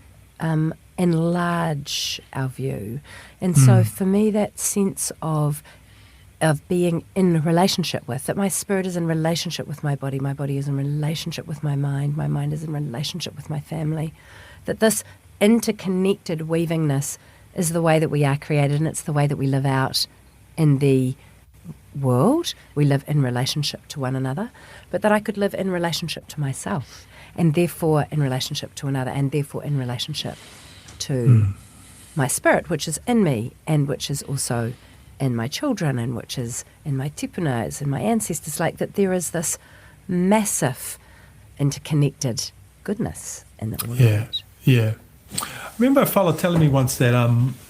S3: enlarge our view. And so for me, that sense of being in relationship with, that my spirit is in relationship with my body is in relationship with my mind is in relationship with my family, that this interconnected weavingness is the way that we are created, and it's the way that we live out in the world. We live in relationship to one another, but that I could live in relationship to myself, and therefore in relationship to another, and therefore in relationship to my spirit, which is in me, and which is also in my children, and which is in my tipunas and my ancestors. Like that there is this massive interconnected goodness in the world.
S7: Yeah. I remember a fella telling me once that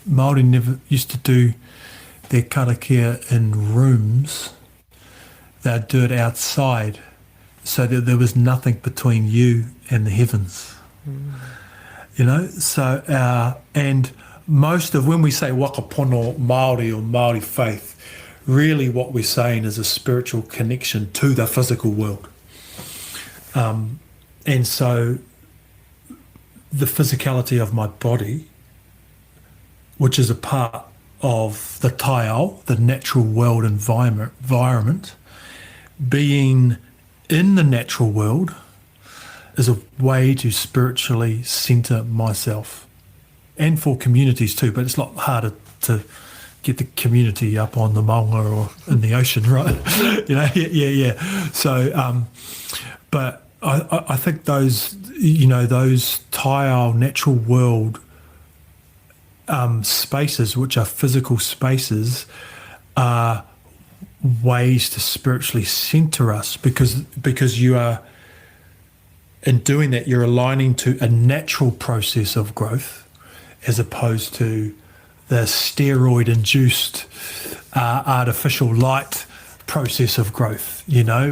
S7: Māori never used to do their karakia in rooms. They'd do it outside, so that there was nothing between you and the heavens. You know, so and most of when we say wakapono Māori or Māori faith, really what we're saying is a spiritual connection to the physical world. And so the physicality of my body, which is a part of the taiao, the natural world environment, being in the natural world is a way to spiritually centre myself, and for communities too, but it's a lot harder to get the community up on the maunga or in the ocean, right? You know, yeah. So, but I think those, those tile natural world spaces, which are physical spaces, are ways to spiritually center us, because you are, in doing that, you're aligning to a natural process of growth as opposed to the steroid-induced artificial light process of growth,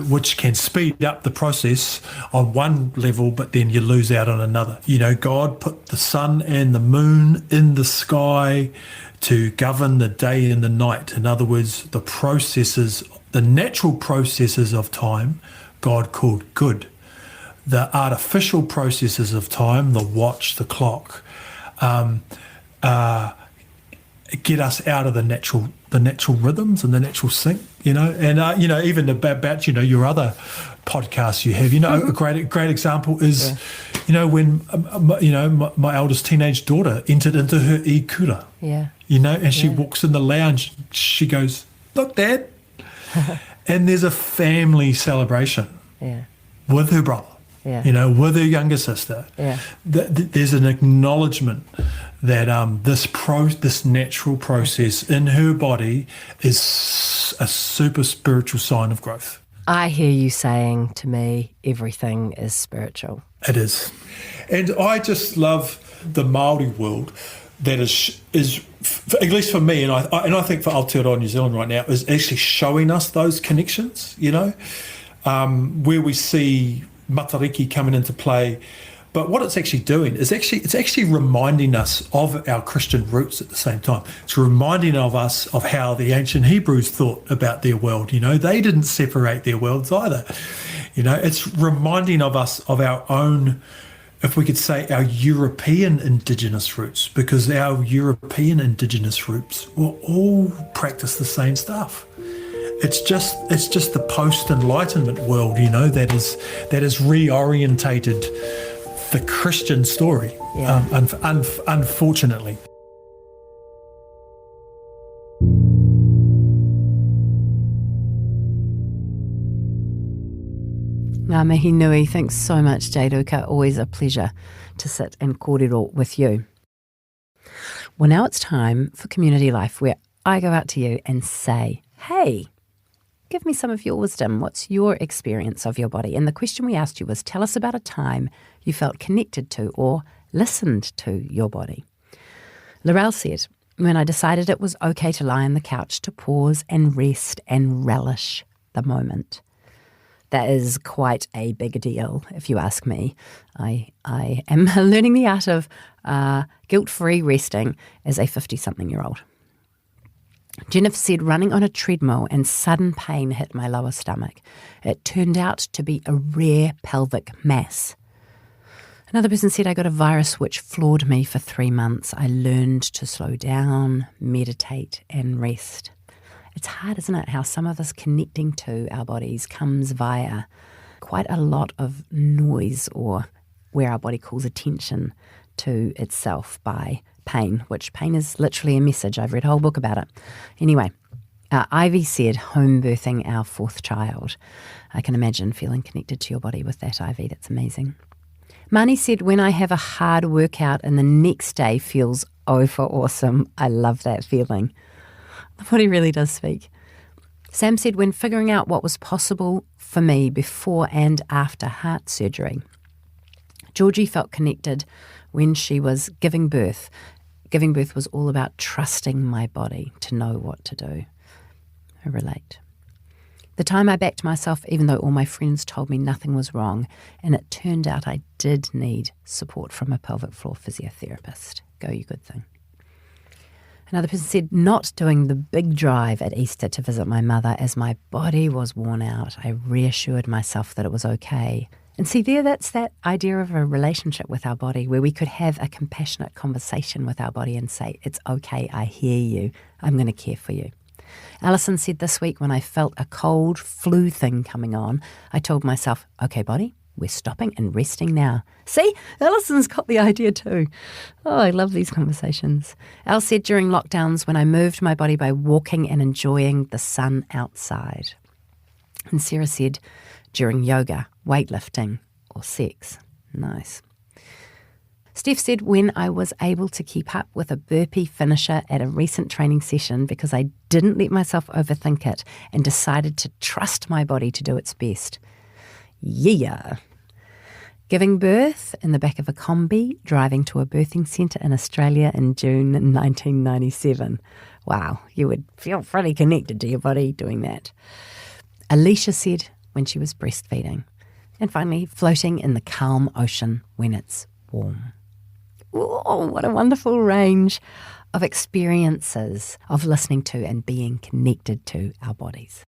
S7: which can speed up the process on one level, but then you lose out on another. God put the sun and the moon in the sky to govern the day and the night. In other words, the natural processes of time, God called good. The artificial processes of time, the watch, the clock, get us out of the natural rhythms and the natural sync, and even about your other podcasts you have, a great example is, when my eldest teenage daughter entered into her e-kura, and she walks in the lounge, she goes, "Look, Dad," and there's a family celebration with her brother. With her younger sister. There's an acknowledgement that this natural process in her body is a super spiritual sign of growth.
S3: I hear you saying to me, everything is spiritual.
S7: It is. And I just love the Māori world that is at least for me, and I think for Aotearoa New Zealand right now, is actually showing us those connections, where we see matariki coming into play. But what it's actually doing is it's actually reminding us of our Christian roots at the same time. It's reminding of us of how the ancient Hebrews thought about their world. They didn't separate their worlds either. It's reminding of us of our own, if we could say, our European indigenous roots, because our European indigenous roots will all practice the same stuff. It's just the post-Enlightenment world, that is reorientated the Christian story, unfortunately.
S3: Ngā mihi nui. Thanks so much, Jade Ruka. Always a pleasure to sit and kōrero with you. Well, now it's time for Community Life, where I go out to you and say, hey, give me some of your wisdom. What's your experience of your body? And the question we asked you was, tell us about a time you felt connected to or listened to your body. Laurel said, when I decided it was okay to lie on the couch, to pause and rest and relish the moment. That is quite a big deal, if you ask me. I am learning the art of guilt-free resting as a 50-something-year-old. Jennifer said, running on a treadmill and sudden pain hit my lower stomach. It turned out to be a rare pelvic mass. Another person said, I got a virus which floored me for 3 months. I learned to slow down, meditate and rest. It's hard, isn't it, how some of this connecting to our bodies comes via quite a lot of noise, or where our body calls attention to itself by pain, which pain is literally a message. I've read a whole book about it. Anyway, Ivy said, home birthing our 4th child. I can imagine feeling connected to your body with that, Ivy. That's amazing. Mani said, when I have a hard workout and the next day feels for awesome. I love that feeling. The body really does speak. Sam said, when figuring out what was possible for me before and after heart surgery. Georgie felt connected when she was giving birth. Giving birth was all about trusting my body to know what to do. I relate. The time I backed myself, even though all my friends told me nothing was wrong, and it turned out I did need support from a pelvic floor physiotherapist. Go, you good thing. Another person said, not doing the big drive at Easter to visit my mother as my body was worn out. I reassured myself that it was okay. And see there, that's that idea of a relationship with our body where we could have a compassionate conversation with our body and say, it's okay, I hear you, I'm going to care for you. Alison said this week when I felt a cold flu thing coming on, I told myself, okay, body, we're stopping and resting now. See, Alison's got the idea too. Oh, I love these conversations. Al said during lockdowns when I moved my body by walking and enjoying the sun outside. And Sarah said during yoga, weightlifting or sex. Nice. Steph said, when I was able to keep up with a burpee finisher at a recent training session because I didn't let myself overthink it and decided to trust my body to do its best. Yeah. Giving birth in the back of a combi, driving to a birthing centre in Australia in June 1997. Wow, you would feel pretty connected to your body doing that. Alicia said when she was breastfeeding. And finally, floating in the calm ocean when it's warm. Oh, what a wonderful range of experiences of listening to and being connected to our bodies.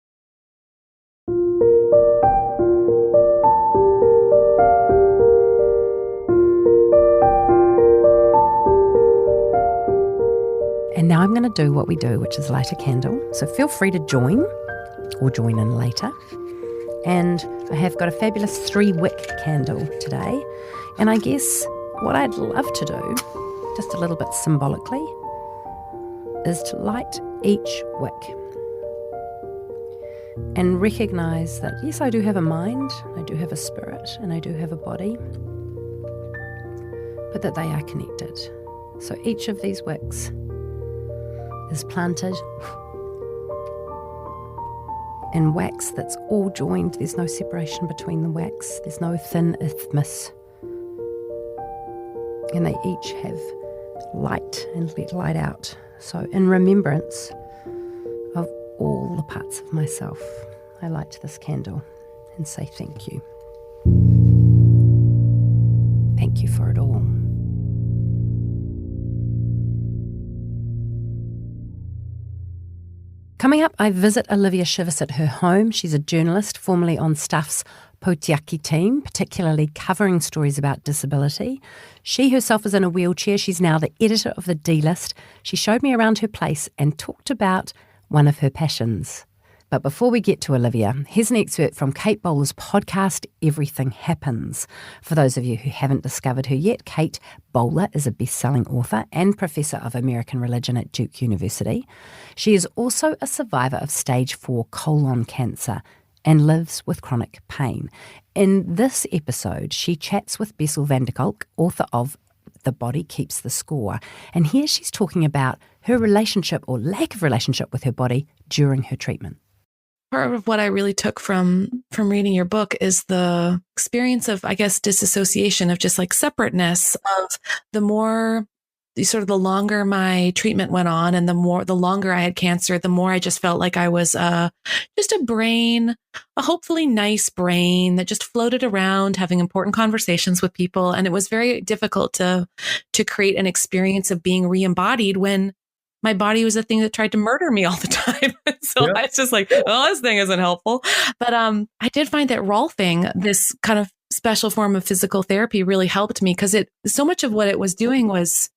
S3: And now I'm going to do what we do, which is light a candle. So feel free to join or join in later. And I have got a fabulous 3-wick candle today. And I guess what I'd love to do, just a little bit symbolically, is to light each wick and recognise that, yes, I do have a mind, I do have a spirit, and I do have a body, but that they are connected. So each of these wicks is planted in wax that's all joined. There's no separation between the wax. There's no thin isthmus. And they each have light and let light out. So in remembrance of all the parts of myself, I light this candle and say thank you. Thank you for it all. Coming up, I visit Olivia Shivas at her home. She's a journalist, formerly on Stuff's Potiaki team, particularly covering stories about disability. She herself is in a wheelchair. She's now the editor of the D-List. She showed me around her place and talked about one of her passions. But before we get to Olivia, here's an excerpt from Kate Bowler's podcast, Everything Happens. For those of you who haven't discovered her yet, Kate Bowler is a best-selling author and professor of American religion at Duke University. She is also a survivor of stage 4 colon cancer and lives with chronic pain. In this episode, she chats with Bessel van der Kolk, author of The Body Keeps the Score. And here she's talking about her relationship or lack of relationship with her body during her treatment.
S8: Part of what I really took from reading your book is the experience of, I guess, disassociation, of just like separateness, of the longer my treatment went on and the longer I had cancer, the more I just felt like I was just a brain, a hopefully nice brain that just floated around having important conversations with people. And it was very difficult to create an experience of being re-embodied when my body was the thing that tried to murder me all the time. So I was just like, oh, this thing isn't helpful. But I did find that rolfing, this kind of special form of physical therapy, really helped me, because so much of what it was doing was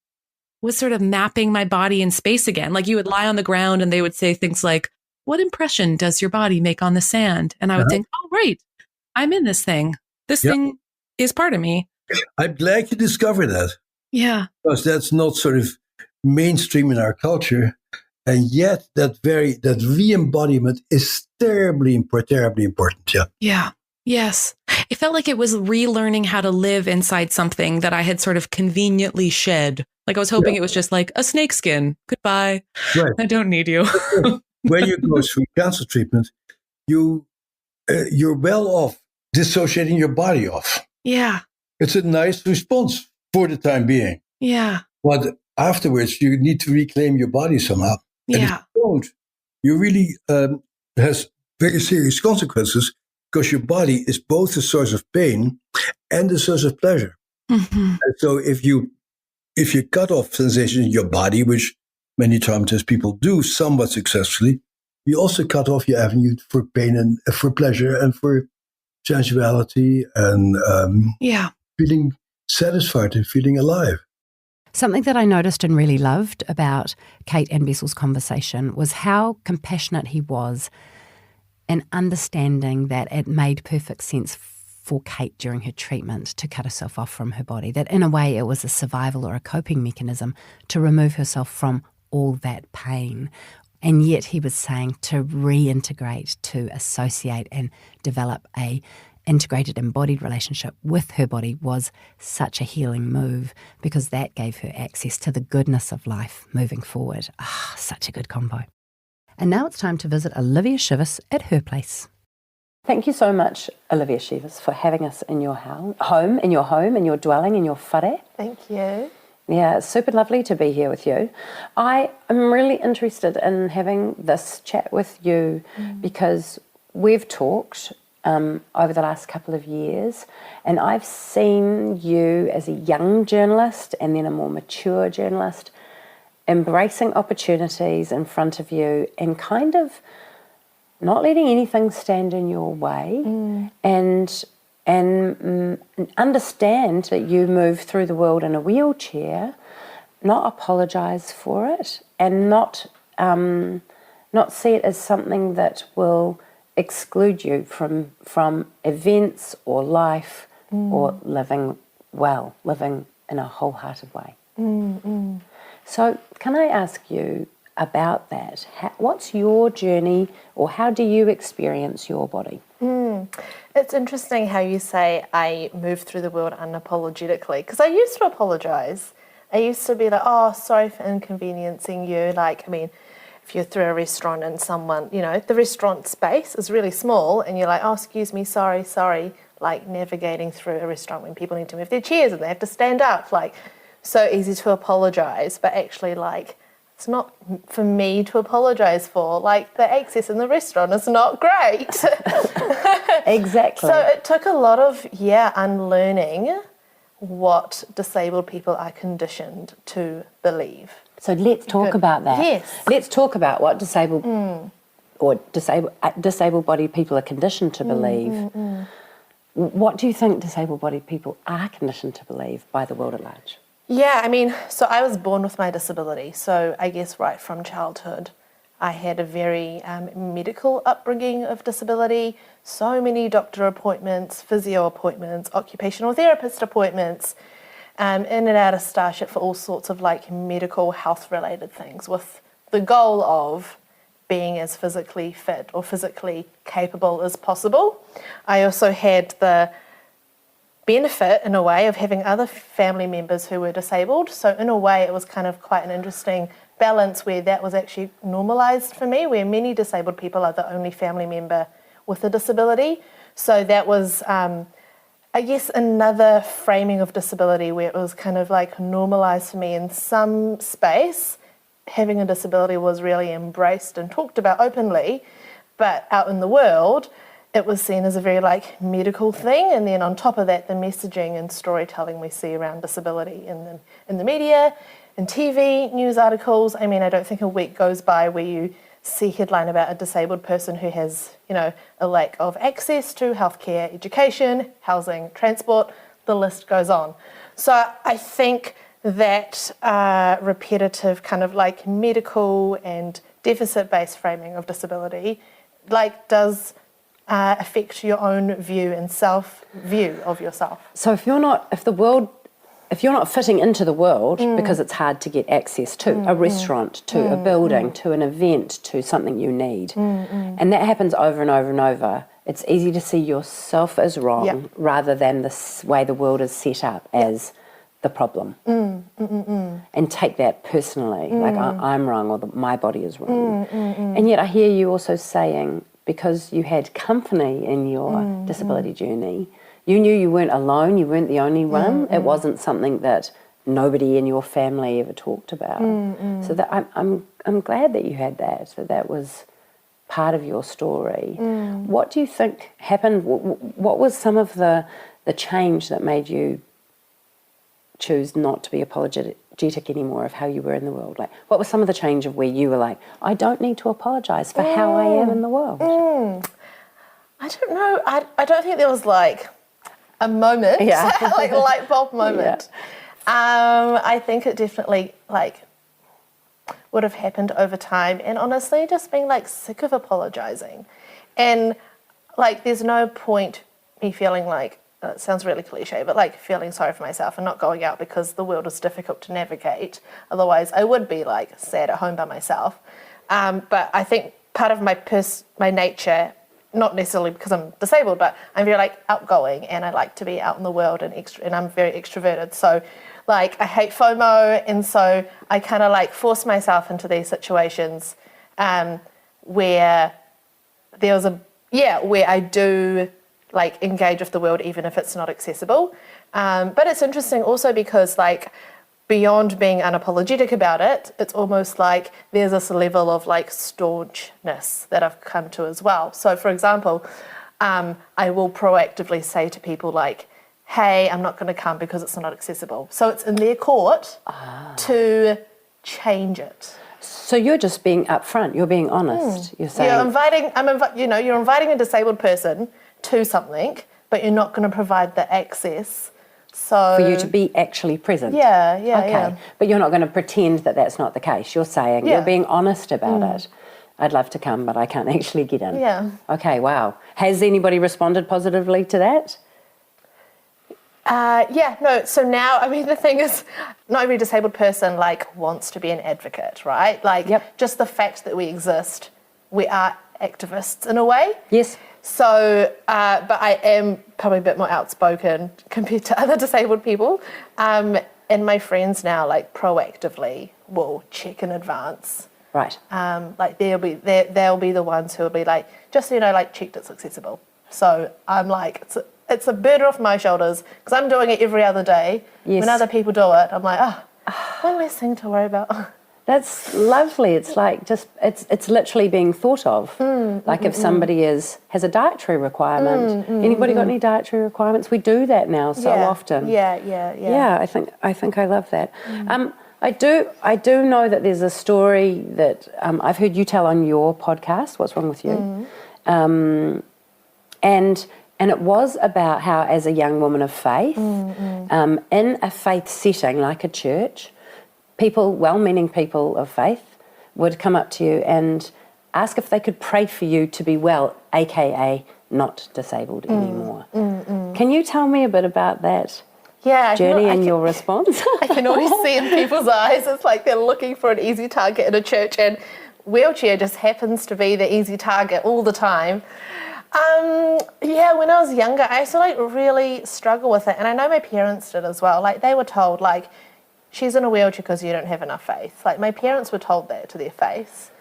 S8: sort of mapping my body in space again. Like you would lie on the ground and they would say things like, what impression does your body make on the sand? And I would think, oh, right, I'm in this thing. This thing is part of me.
S9: I'm glad you discovered that.
S8: Yeah.
S9: Because that's not sort of mainstream in our culture. And yet that re-embodiment is terribly important. Yeah.
S8: Yeah. Yes. It felt like it was relearning how to live inside something that I had sort of conveniently shed. Like I was hoping it was just like a snakeskin. Goodbye.
S9: Right.
S8: I don't need you.
S9: When you go through cancer treatment, you're well off dissociating your body off.
S8: Yeah.
S9: It's a nice response for the time being.
S8: Yeah.
S9: But afterwards, you need to reclaim your body somehow. And if you don't, you really has very serious consequences, because your body is both a source of pain and a source of pleasure.
S8: Mm-hmm.
S9: And so if you cut off sensations in your body, which many traumatized people do somewhat successfully, you also cut off your avenue for pain and for pleasure and for sensuality and feeling satisfied and feeling alive.
S3: Something that I noticed and really loved about Kate and Bessel's conversation was how compassionate he was in understanding that it made perfect sense for Kate during her treatment to cut herself off from her body, that in a way it was a survival or a coping mechanism to remove herself from all that pain. And yet he was saying to reintegrate, to associate and develop a integrated embodied relationship with her body was such a healing move because that gave her access to the goodness of life moving forward. Such a good combo. And now it's time to visit Olivia Shivas at her place. Thank you so much, Olivia Shivas, for having us in your home, in your dwelling, in your whare.
S10: Thank you.
S3: Yeah, it's super lovely to be here with you. I am really interested in having this chat with you because we've talked over the last couple of years, and I've seen you as a young journalist and then a more mature journalist embracing opportunities in front of you and kind of not letting anything stand in your way and understand that you move through the world in a wheelchair, not apologise for it, and not see it as something that will exclude you from events or life or living well, living in a wholehearted way. So can I ask you about that? What's your journey, or how do you experience your body?
S10: It's interesting how you say I move through the world unapologetically, because I used to apologise. I used to be like, oh, sorry for inconveniencing you. Like, I mean, if you're through a restaurant and someone, you know, the restaurant space is really small and you're like, oh, excuse me, sorry, like navigating through a restaurant when people need to move their chairs and they have to stand up, like so easy to apologise, but actually like it's not for me to apologise for. Like the access in the restaurant is not great.
S3: Exactly.
S10: So it took a lot of, unlearning what disabled people are conditioned to believe.
S3: So let's talk about that.
S10: Yes.
S3: Let's talk about what disabled bodied people are conditioned to believe. What do you think disabled bodied people are conditioned to believe by the world at large?
S10: Yeah, I mean, so I was born with my disability. So I guess right from childhood, I had a very medical upbringing of disability, so many doctor appointments, physio appointments, occupational therapist appointments, in and out of Starship for all sorts of like medical health related things with the goal of being as physically fit or physically capable as possible. I also had the benefit in a way of having other family members who were disabled. So in a way it was kind of quite an interesting balance where that was actually normalised for me, where many disabled people are the only family member with a disability. So that was, I guess, another framing of disability where it was kind of like normalised for me in some space. Having a disability was really embraced and talked about openly, but out in the world, it was seen as a very like medical thing, and then on top of that, the messaging and storytelling we see around disability in the media, in TV, news articles. I mean, I don't think a week goes by where you see a headline about a disabled person who has, you know, a lack of access to healthcare, education, housing, transport, the list goes on. So I think that repetitive kind of like medical and deficit-based framing of disability like does affect your own view and self-view of yourself.
S3: So if you're not fitting into the world because it's hard to get access to a restaurant, to a building, to an event, to something you need, and that happens over and over and over, it's easy to see yourself as wrong rather than the way the world is set up as the problem, and take that personally, like I'm wrong or my body is wrong. And yet I hear you also saying, because you had company in your disability journey, you knew you weren't alone, you weren't the only one. It wasn't something that nobody in your family ever talked about. So that I'm glad that you had that was part of your story. What do you think happened? What was some of the change that made you choose not to be apologetic anymore of how you were in the world? Like, what was some of the change of where you were like, I don't need to apologise for how I am in the world?
S10: I don't know. I don't think there was like a moment, like a light bulb moment. I think it definitely like would have happened over time, and honestly just being like sick of apologising. And like there's no point me feeling like, it sounds really cliche, but like feeling sorry for myself and not going out because the world is difficult to navigate. Otherwise I would be like sad at home by myself. But I think part of my nature not necessarily because I'm disabled, but I'm very like outgoing and I like to be out in the world and I'm very extroverted. So like I hate FOMO, and so I kind of like force myself into these situations where where I do like engage with the world even if it's not accessible. But it's interesting also because like beyond being unapologetic about it, it's almost like there's this level of like staunchness that I've come to as well. So for example, I will proactively say to people like, hey, I'm not going to come because it's not accessible. So it's in their court to change it.
S3: So you're just being upfront. You're being honest. You're saying
S10: you're inviting a disabled person to something, but you're not going to provide the access. So
S3: for you to be actually present.
S10: Yeah.
S3: But you're not going to pretend that that's not the case. You're saying you're being honest about it. I'd love to come, but I can't actually get in.
S10: Yeah.
S3: Okay. Wow. Has anybody responded positively to that?
S10: So now, I mean, the thing is, not every disabled person, like, wants to be an advocate, right? Like, just the fact that we exist, we are activists in a way.
S3: Yes.
S10: So, but I am probably a bit more outspoken compared to other disabled people. And my friends now, like, proactively will check in advance.
S3: Right.
S10: Like, they'll be the ones who will be like, just so you know, like, checked it's accessible. So I'm like, it's a burden off my shoulders because I'm doing it every other day.
S3: Yes.
S10: When other people do it, I'm like, one less thing to worry about.
S3: That's lovely. It's like it's literally being thought of. Like if somebody has a dietary requirement. Anybody got any dietary requirements? We do that now so often.
S10: Yeah.
S3: I think I love that. I do know that there's a story that I've heard you tell on your podcast. What's Wrong with You? And it was about how, as a young woman of faith, in a faith setting like a church, people, well-meaning people of faith, would come up to you and ask if they could pray for you to be well, aka not disabled anymore. Can you tell me a bit about that journey and your response?
S10: I can always see in people's eyes, it's like they're looking for an easy target in a church, and wheelchair just happens to be the easy target all the time. When I was younger, I used to like really struggle with it, and I know my parents did as well. Like they were told, like, she's in a wheelchair because you don't have enough faith. Like my parents were told that to their face,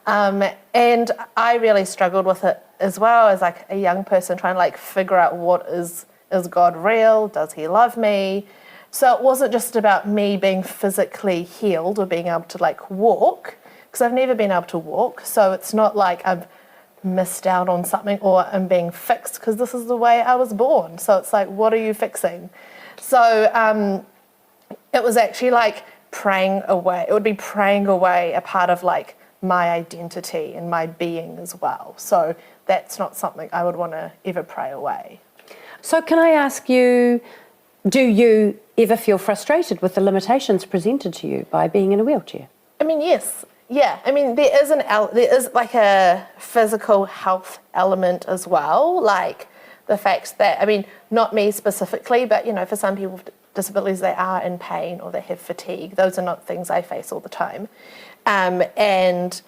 S10: and I really struggled with it as well as like a young person trying to like figure out what is God real? Does He love me? So it wasn't just about me being physically healed or being able to like walk, because I've never been able to walk. So it's not like I've missed out on something or I'm being fixed because this is the way I was born. So it's like, what are you fixing? So it was actually like praying away. It would be praying away a part of like my identity and my being as well. So that's not something I would want to ever pray away.
S3: So can I ask you, do you ever feel frustrated with the limitations presented to you by being in a wheelchair?
S10: I mean, yes. Yeah, I mean, there is like a physical health element as well, like the fact that, I mean, not me specifically, but, you know, for some people with disabilities, they are in pain or they have fatigue. Those are not things I face all the time. And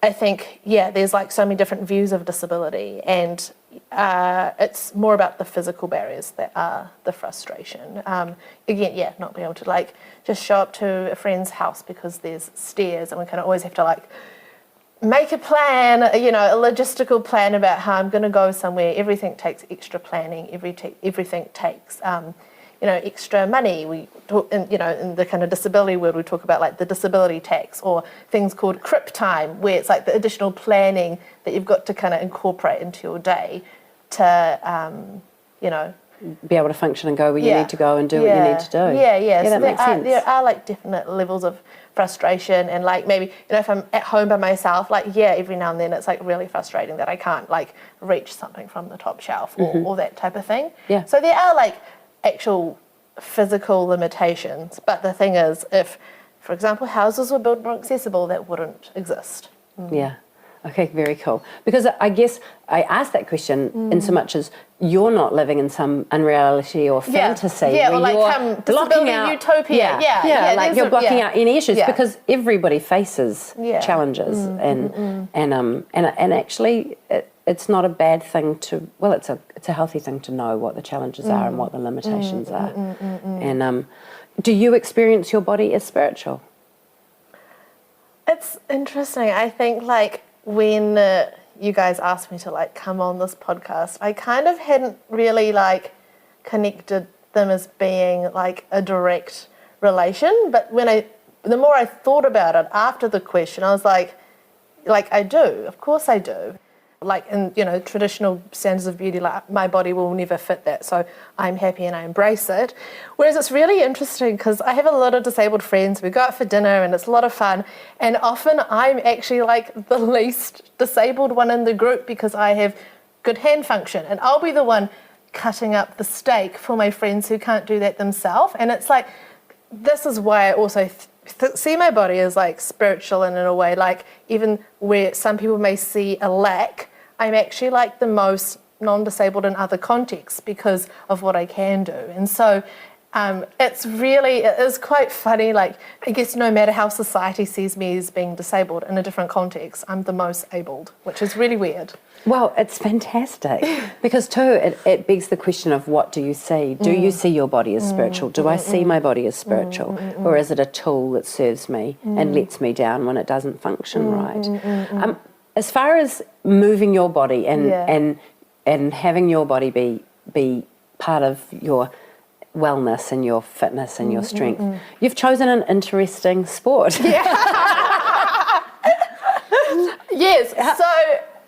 S10: I think, there's like so many different views of disability, and it's more about the physical barriers that are the frustration. Again, not being able to like just show up to a friend's house because there's stairs, and we kind of always have to like make a plan, you know, a logistical plan about how I'm going to go somewhere. Everything takes extra planning. Everything takes extra money. We talk, in the kind of disability world, we talk about like the disability tax or things called crip time, where it's like the additional planning that you've got to kind of incorporate into your day to,
S3: be able to function and go where you need to go and do what you need to do.
S10: Yeah,
S3: that makes sense.
S10: There are like definite levels of frustration, and like maybe, if I'm at home by myself, like, every now and then it's like really frustrating that I can't like reach something from the top shelf or that type of thing.
S3: Yeah.
S10: So there are like actual physical limitations, but the thing is, if, for example, houses were built more accessible, that wouldn't exist.
S3: Yeah. Okay, very cool. Because I guess I asked that question in so much as you're not living in some unreality or fantasy where
S10: or like
S3: you're blocking out
S10: utopia.
S3: Like you're blocking out any issues because everybody faces challenges and actually it's not a bad thing to, well, it's a healthy thing to know what the challenges are and what the limitations are. And do you experience your body as spiritual?
S10: It's interesting. I think like when you guys asked me to like come on this podcast, I kind of hadn't really like connected them as being like a direct relation. But the more I thought about it after the question, I was like I do. Of course I do. Like in, traditional standards of beauty, like my body will never fit that. So I'm happy and I embrace it. Whereas it's really interesting because I have a lot of disabled friends. We go out for dinner and it's a lot of fun. And often I'm actually like the least disabled one in the group because I have good hand function. And I'll be the one cutting up the steak for my friends who can't do that themselves. And it's like, this is why I also see my body as like spiritual, and in a way, like even where some people may see a lack, I'm actually like the most non-disabled in other contexts because of what I can do. And so it is quite funny. Like, I guess no matter how society sees me as being disabled in a different context, I'm the most abled, which is really weird.
S3: Well, it's fantastic because too, it begs the question of what do you see? Do you see your body as spiritual? Do I see my body as spiritual? Or is it a tool that serves me and lets me down when it doesn't function right? As far as moving your body and having your body be part of your wellness and your fitness and your strength, you've chosen an interesting sport.
S10: Yes, so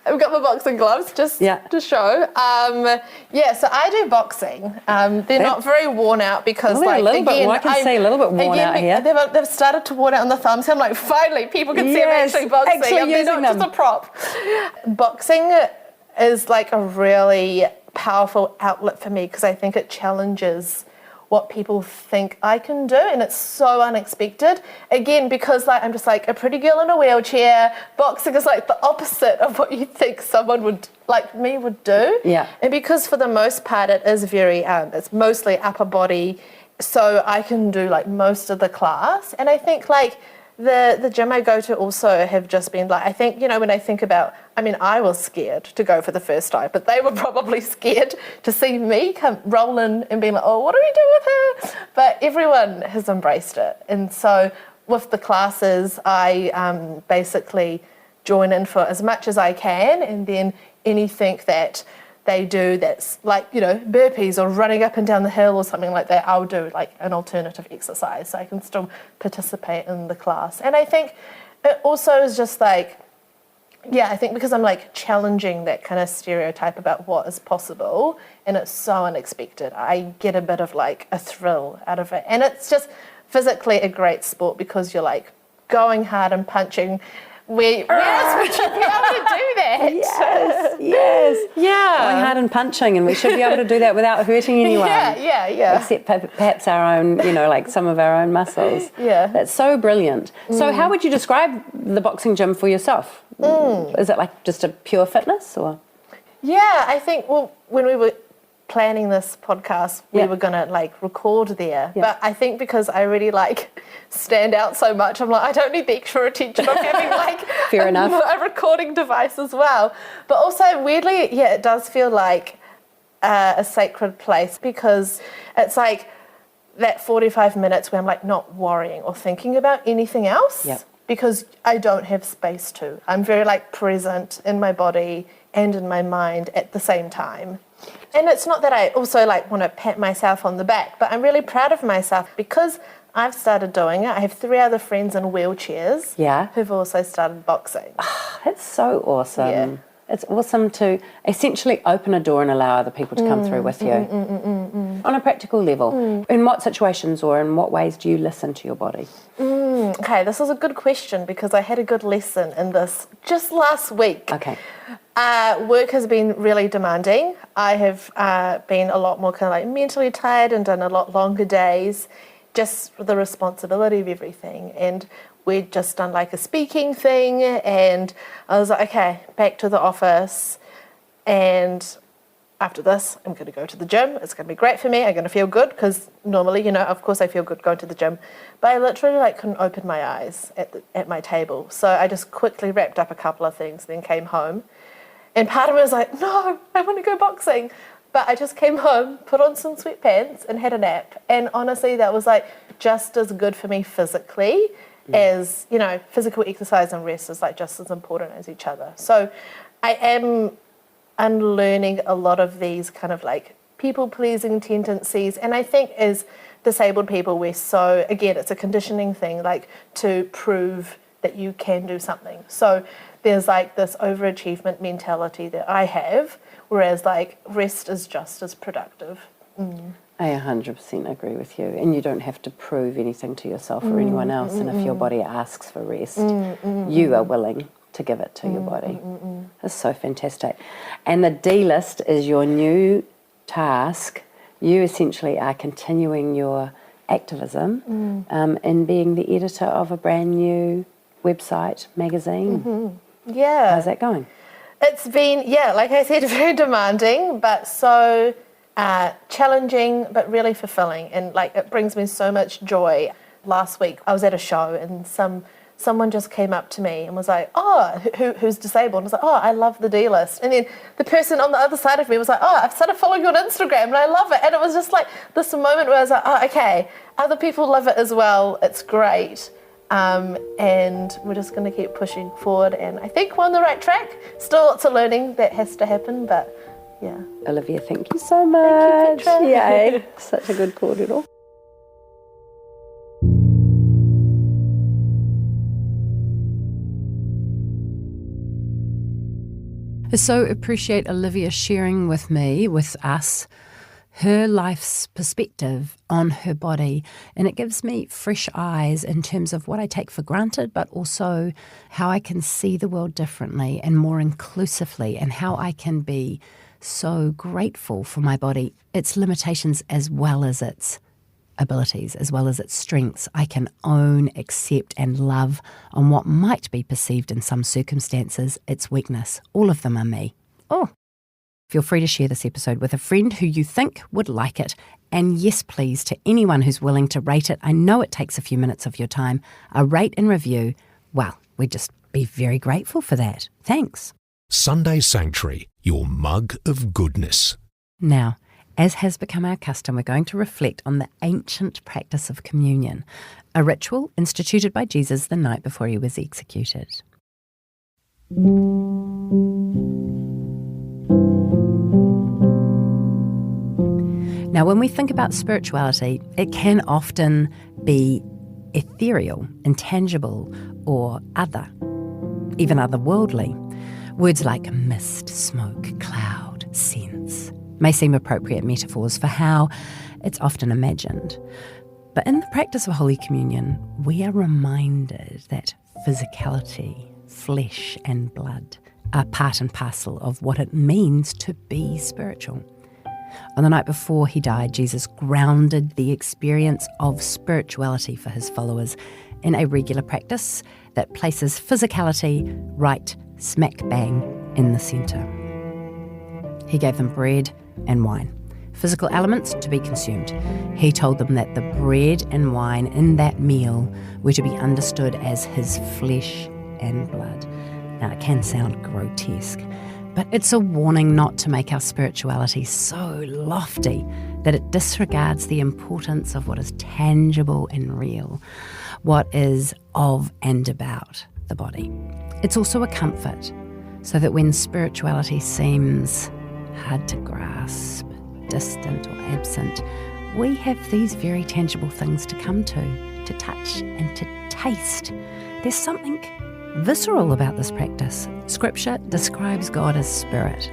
S10: I've got my boxing gloves just to show. So I do boxing. They're not very worn out because,
S3: I can see a little bit worn out here.
S10: They've started to worn out on the thumbs. So I'm like, finally, people can see I'm actually boxing. They're not just a prop. Boxing is like a really powerful outlet for me because I think it challenges what people think I can do, and it's so unexpected. Again, because like I'm just like a pretty girl in a wheelchair. Boxing is like the opposite of what you think someone would like me would do.
S3: Yeah.
S10: And because for the most part it is very it's mostly upper body, so I can do like most of the class. And I think like the gym I go to also have just been like, I think, when I think about, I was scared to go for the first time, but they were probably scared to see me come rolling and being like, oh, what do we do with her? But everyone has embraced it. And so with the classes, I basically join in for as much as I can, and then anything that they do that's like, burpees or running up and down the hill or something like that, I'll do like an alternative exercise so I can still participate in the class. And I think it also is just like, I think because I'm like challenging that kind of stereotype about what is possible and it's so unexpected, I get a bit of like a thrill out of it. And it's just physically a great sport because you're like going hard and punching. Where else would you be able to do that?
S3: Yes.
S10: Yeah.
S3: Going hard and punching, and we should be able to do that without hurting anyone.
S10: Yeah.
S3: Except perhaps our own, like some of our own muscles.
S10: Yeah.
S3: That's so brilliant. So how would you describe the boxing gym for yourself? Is it like just a pure fitness or?
S10: Yeah, I think, when we were planning this podcast, we were going to like record there. But I think because I really like stand out so much, I'm like, I don't need the extra attention of having like a recording device as well. But also weirdly, it does feel like a sacred place because it's like that 45 minutes where I'm like not worrying or thinking about anything else because I don't have space to. I'm very like present in my body and in my mind at the same time. And it's not that I also like want to pat myself on the back, but I'm really proud of myself because I've started doing it. I have 3 other friends in wheelchairs who've also started boxing.
S3: Oh, that's so awesome.
S10: Yeah.
S3: It's awesome to essentially open a door and allow other people to come through with you. On a practical level, in what situations or in what ways do you listen to your body?
S10: Okay, this is a good question because I had a good lesson in this just last week.
S3: Okay.
S10: Work has been really demanding. I have been a lot more kind of like mentally tired and done a lot longer days, just the responsibility of everything. And we'd just done like a speaking thing, and I was like, okay, back to the office. And after this, I'm going to go to the gym. It's going to be great for me. I'm going to feel good because normally, of course I feel good going to the gym. But I literally like couldn't open my eyes at my table. So I just quickly wrapped up a couple of things, then came home. And part of me was like, no, I want to go boxing. But I just came home, put on some sweatpants and had a nap. And honestly, that was like just as good for me physically as, you know, physical exercise and rest is like just as important as each other. So I am unlearning a lot of these kind of like people-pleasing tendencies. And I think as disabled people, we're so, again, it's a conditioning thing, like to prove that you can do something. So there's like this overachievement mentality that I have, whereas like rest is just as productive.
S3: I 100% agree with you. And you don't have to prove anything to yourself or anyone else. And if your body asks for rest, you are willing to give it to your body. That's so fantastic. And the D list is your new task. You essentially are continuing your activism in being the editor of a brand new website, magazine.
S10: Yeah.
S3: How's that going?
S10: It's been, yeah, like I said, very demanding, but so challenging, but really fulfilling. And like it brings me so much joy. Last week I was at a show and someone just came up to me and was like, oh, who's disabled? And I was like, oh, I love the D list. And then the person on the other side of me was like, oh, I've started following you on Instagram and I love it. And it was just like this moment where I was like, oh, okay, other people love it as well. It's great. And we're just going to keep pushing forward. And I think we're on the right track. Still lots of learning that has to happen, but yeah.
S3: Olivia, thank you so much.
S10: Thank you, Petra.
S3: Yay. Such a good kōrero. I so appreciate Olivia sharing with me, with us, her life's perspective on her body. And it gives me fresh eyes in terms of what I take for granted, but also how I can see the world differently and more inclusively, and how I can be so grateful for my body, its limitations as well as its abilities, as well as its strengths. I can own, accept and love on what might be perceived in some circumstances its weakness. All of them are me. Oh, feel free to share this episode with a friend who you think would like it. And yes, please, to anyone who's willing to rate it, I know it takes a few minutes of your time, a rate and review, well, we'd just be very grateful for that. Thanks.
S1: Sunday Sanctuary, your mug of goodness.
S3: Now, as has become our custom, we're going to reflect on the ancient practice of communion, a ritual instituted by Jesus the night before he was executed. Now, when we think about spirituality, it can often be ethereal, intangible, or other, even otherworldly. Words like mist, smoke, cloud, sense may seem appropriate metaphors for how it's often imagined. But in the practice of Holy Communion, we are reminded that physicality, flesh and blood are part and parcel of what it means to be spiritual. On the night before he died, Jesus grounded the experience of spirituality for his followers in a regular practice that places physicality right smack bang in the centre. He gave them bread and wine, physical elements to be consumed. He told them that the bread and wine in that meal were to be understood as his flesh and blood. Now, it can sound grotesque, but it's a warning not to make our spirituality so lofty that it disregards the importance of what is tangible and real, what is of and about the body. It's also a comfort, so that when spirituality seems hard to grasp, distant or absent, we have these very tangible things to come to touch and to taste. There's something visceral about this practice. Scripture describes God as spirit,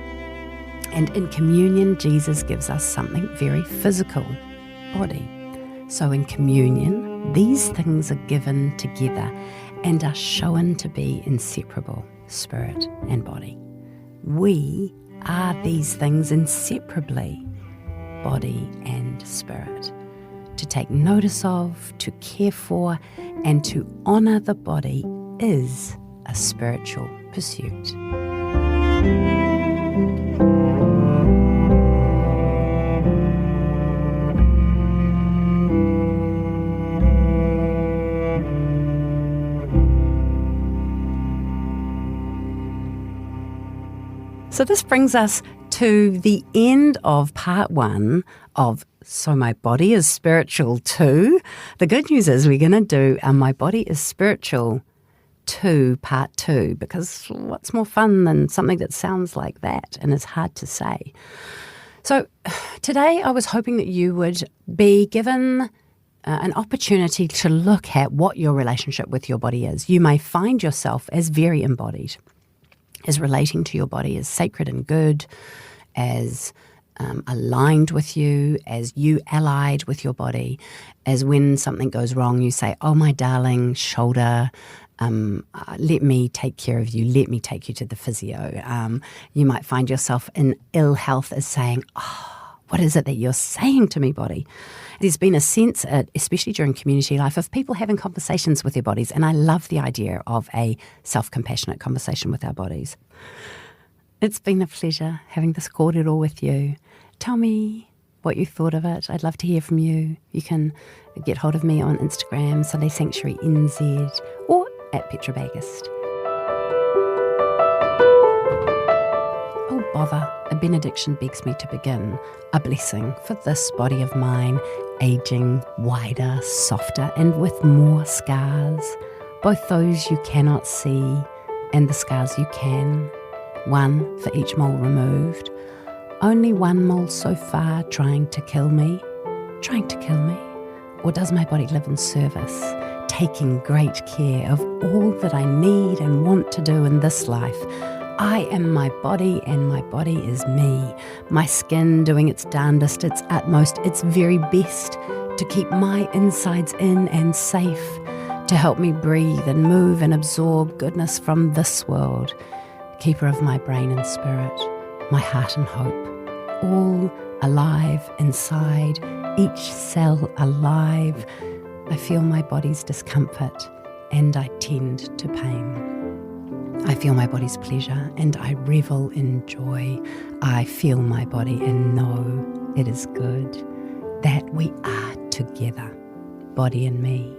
S3: and in communion, Jesus gives us something very physical, body. So in communion, these things are given together and are shown to be inseparable, spirit and body. We are these things inseparably, body and spirit, to take notice of, to care for, and to honour the body is a spiritual pursuit. So this brings us to the end of part 1 of So My Body is Spiritual Too. The good news is we're going to do My Body is Spiritual 2 part 2, because what's more fun than something that sounds like that and is hard to say. So today I was hoping that you would be given an opportunity to look at what your relationship with your body is. You may find yourself as very embodied, as relating to your body as sacred and good, as aligned with you, as you allied with your body, as when something goes wrong you say, oh my darling shoulder, let me take care of you, let me take you to the physio. You might find yourself in ill health as saying, oh, what is it that you're saying to me, body? There's been a sense, especially during community life, of people having conversations with their bodies, and I love the idea of a self-compassionate conversation with our bodies. It's been a pleasure having this kōrero with you. Tell me what you thought of it. I'd love to hear from you. You can get hold of me on Instagram, Sunday Sanctuary NZ, or at Petra Bagust. Oh bother, a benediction begs me to begin. A blessing for this body of mine, aging wider, softer, and with more scars, both those you cannot see and the scars you can, one for each mole removed. Only one mole so far trying to kill me? Or does my body live in service, taking great care of all that I need and want to do in this life? I am my body and my body is me. My skin doing its darndest, its utmost, its very best to keep my insides in and safe, to help me breathe and move and absorb goodness from this world. Keeper of my brain and spirit, my heart and hope, all alive inside, each cell alive. I feel my body's discomfort and I tend to pain. I feel my body's pleasure and I revel in joy. I feel my body and know it is good, that we are together, body and me.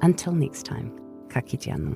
S3: Until next time, ka kite anō.